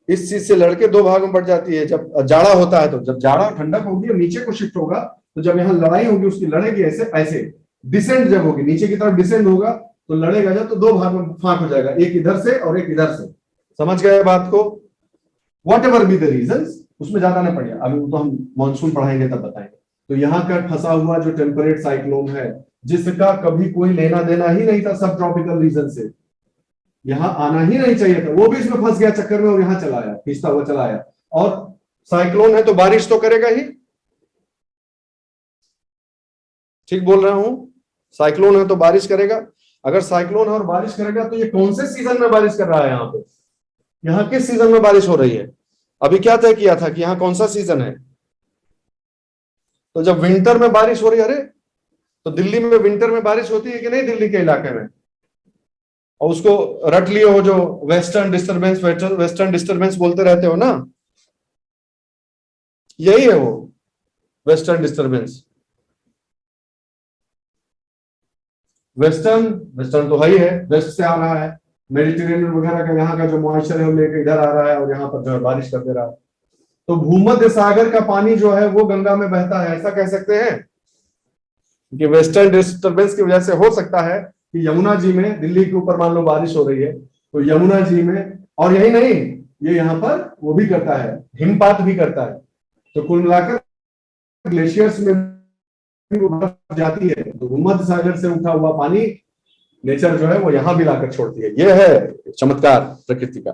इस चीज से लड़के दो भाग में बढ़ जाती है। जब जाड़ा होता है तो जब जाड़ा ठंडक होगी और नीचे को शिफ्ट होगा, तो जब यहाँ लड़ाई होगी उसकी लड़ेगी ऐसे ऐसे, डिसेंड जब होगी नीचे की तरफ डिसेंड होगा तो लड़ेगा जब, तो दो भाग में फाक हो जाएगा, एक इधर से और एक इधर से। समझ गए बात को? What ever be the reasons, उसमें ज्यादा नहीं पड़ेगा, अभी तो हम मानसून पढ़ाएंगे तब बताएंगे। तो यहाँ का फंसा हुआ जो टेम्परेट साइक्लोन है, जिसका कभी कोई लेना देना ही नहीं था सब ट्रॉपिकल रीजन से, यहां आना ही नहीं चाहिए था, वो भी इसमें फंस गया चक्कर में और यहां चला आया, खींचता हुआ चला आया। और साइक्लोन है तो बारिश तो करेगा ही, ठीक बोल रहा हूं? साइक्लोन है तो बारिश करेगा। अगर साइक्लोन है और बारिश करेगा तो ये कौन से सीजन में बारिश कर रहा है? यहाँ पे यहाँ किस सीजन में बारिश हो रही है? अभी क्या तय किया था कि यहाँ कौन सा सीजन है? तो जब विंटर में बारिश हो रही है, अरे तो दिल्ली में विंटर में बारिश होती है कि नहीं, दिल्ली के इलाके में? और उसको रट लिए हो जो वेस्टर्न डिस्टरबेंस, वेस्टर्न डिस्टरबेंस बोलते रहते हो ना, यही है वो वेस्टर्न डिस्टरबेंस। वेस्टर्न वेस्टर्न तो है ही है, वेस्ट से आ रहा है, मेडिटेरेनियन वगैरह का यहाँ का जो मॉइस्चर है वो लेकर इधर आ रहा है और यहाँ पर जो है बारिश कर दे रहा है। तो भूमध्य सागर का पानी जो है वो गंगा में बहता है, ऐसा कह सकते हैं कि वेस्टर्न डिस्टरबेंस की वजह से हो सकता है कि यमुना जी में, दिल्ली के ऊपर मान लो बारिश हो रही है तो यमुना जी में, और यही नहीं, ये यहाँ पर वो भी करता है, हिमपात भी करता है। तो कुल मिलाकर ग्लेशियर्स में वो बर्फ जाती है, तो भूमध्य सागर से उठा हुआ पानी नेचर जो है वो यहां भी लाकर छोड़ती है। ये है चमत्कार प्रकृति का।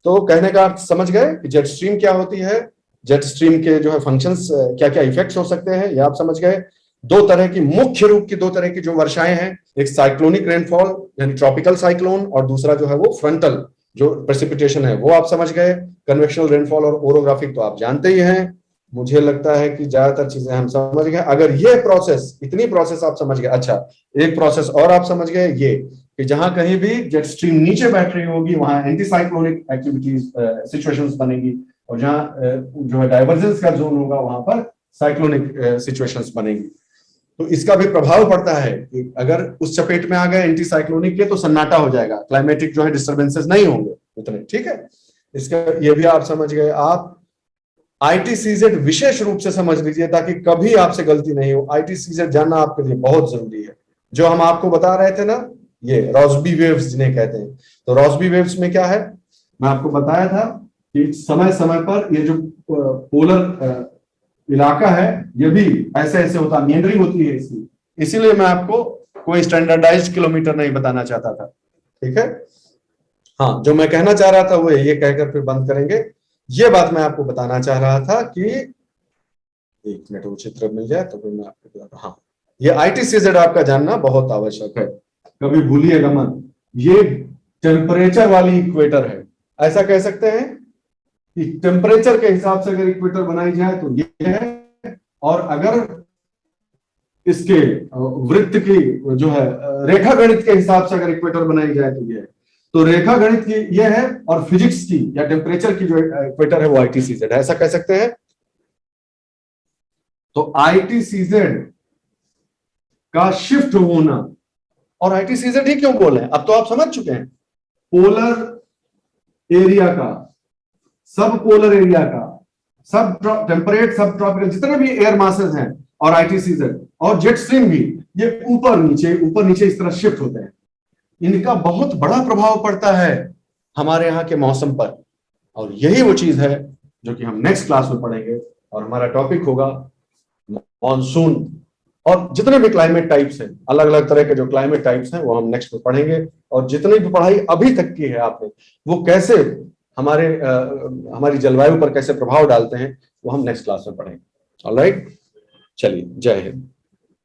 तो कहने का अर्थ समझ गए कि जेट स्ट्रीम क्या होती है, जेट स्ट्रीम के जो है फंक्शंस, क्या क्या इफेक्ट्स हो सकते हैं, ये आप समझ गए। दो तरह की, मुख्य रूप की दो तरह की जो वर्षाएं हैं, एक साइक्लोनिक रेनफॉल यानी ट्रॉपिकल साइक्लोन, और दूसरा जो है वो फ्रंटल जो प्रेसिपिटेशन है, वो आप समझ गए। कन्वेक्शनल रेनफॉल और ओरोग्राफिक तो आप जानते ही हैं। मुझे लगता है कि ज्यादातर चीजें हम समझ गए। अगर ये प्रोसेस, इतनी प्रोसेस आप समझ गए, अच्छा एक प्रोसेस और आप समझ गए, ये कि जहां कहीं भी जेट स्ट्रीम नीचे बैठ रही होगी वहां एंटी साइक्लोनिक एक्टिविटीज सिचुएशंस बनेगी, और जहां जो है डाइवर्जेंस का जोन होगा वहां पर साइक्लोनिक सिचुएशंस बनेगी। तो इसका भी प्रभाव पड़ता है कि अगर उस चपेट में आ गए एंटी साइक्लोनिक के तो सन्नाटा हो जाएगा, क्लाइमेटिक जो है डिस्टर्बेंसेस नहीं होंगे उतने। ठीक है, इसका ये भी आप समझ गए। आप ITCZ विशेष रूप से समझ लीजिए ताकि कभी आपसे गलती नहीं हो। ITCZ जानना आपके लिए बहुत जरूरी है। जो हम आपको बता रहे थे ना, ये रॉस्बी वेव्स जिन्हें कहते हैं, तो रॉस्बी वेव्स में क्या है, मैं आपको बताया था कि समय समय पर ये जो पोलर इलाका है ये भी ऐसे ऐसे होता, मेंडरिंग होती है इसकी, इसीलिए मैं आपको कोई स्टैंडर्डाइज्ड किलोमीटर नहीं बताना चाहता था। ठीक है, हाँ, जो मैं कहना चाह रहा था वो ये कहकर फिर बंद करेंगे। ये बात मैं आपको बताना चाह रहा था कि एक मिनट वो चित्र मिल जाए तो फिर मैं आपको बताता हूं। हाँ, ये ITCZ आपका जानना बहुत आवश्यक है, कभी भूलिएगा मत। ये टेम्परेचर वाली इक्वेटर है, ऐसा कह सकते हैं कि टेम्परेचर के हिसाब से अगर इक्वेटर बनाई जाए तो ये है, और अगर इसके वृत्त की जो है रेखा गणित के हिसाब से अगर इक्वेटर बनाई जाए तो ये है। तो रेखा गणित की ये है, और फिजिक्स की या टेम्परेचर की जो इक्वेटर है वो ITCZ है, ऐसा कह सकते हैं। तो ITCZ का शिफ्ट होना, और ITCZ ही क्यों बोले, अब तो आप समझ चुके हैं, पोलर एरिया का, सब पोलर एरिया का, सब टेम्परेट, सब ट्रॉपिकल, जितने भी एयर मासेस हैं, और ITCZ और जेट स्ट्रीम भी, ये ऊपर नीचे इस तरह शिफ्ट होते हैं। इनका बहुत बड़ा प्रभाव पड़ता है हमारे यहाँ के मौसम पर, और यही वो चीज है जो कि हम नेक्स्ट क्लास में पढ़ेंगे, और हमारा टॉपिक होगा मॉनसून। और जितने भी क्लाइमेट टाइप्स हैं, अलग अलग तरह के जो क्लाइमेट टाइप्स हैं वो हम नेक्स्ट में पढ़ेंगे, और जितनी भी पढ़ाई अभी तक की है आपने, वो कैसे हमारी जलवायु पर कैसे प्रभाव डालते हैं वो हम नेक्स्ट क्लास में पढ़ेंगे। ऑलराइट, चलिए, जय हिंद।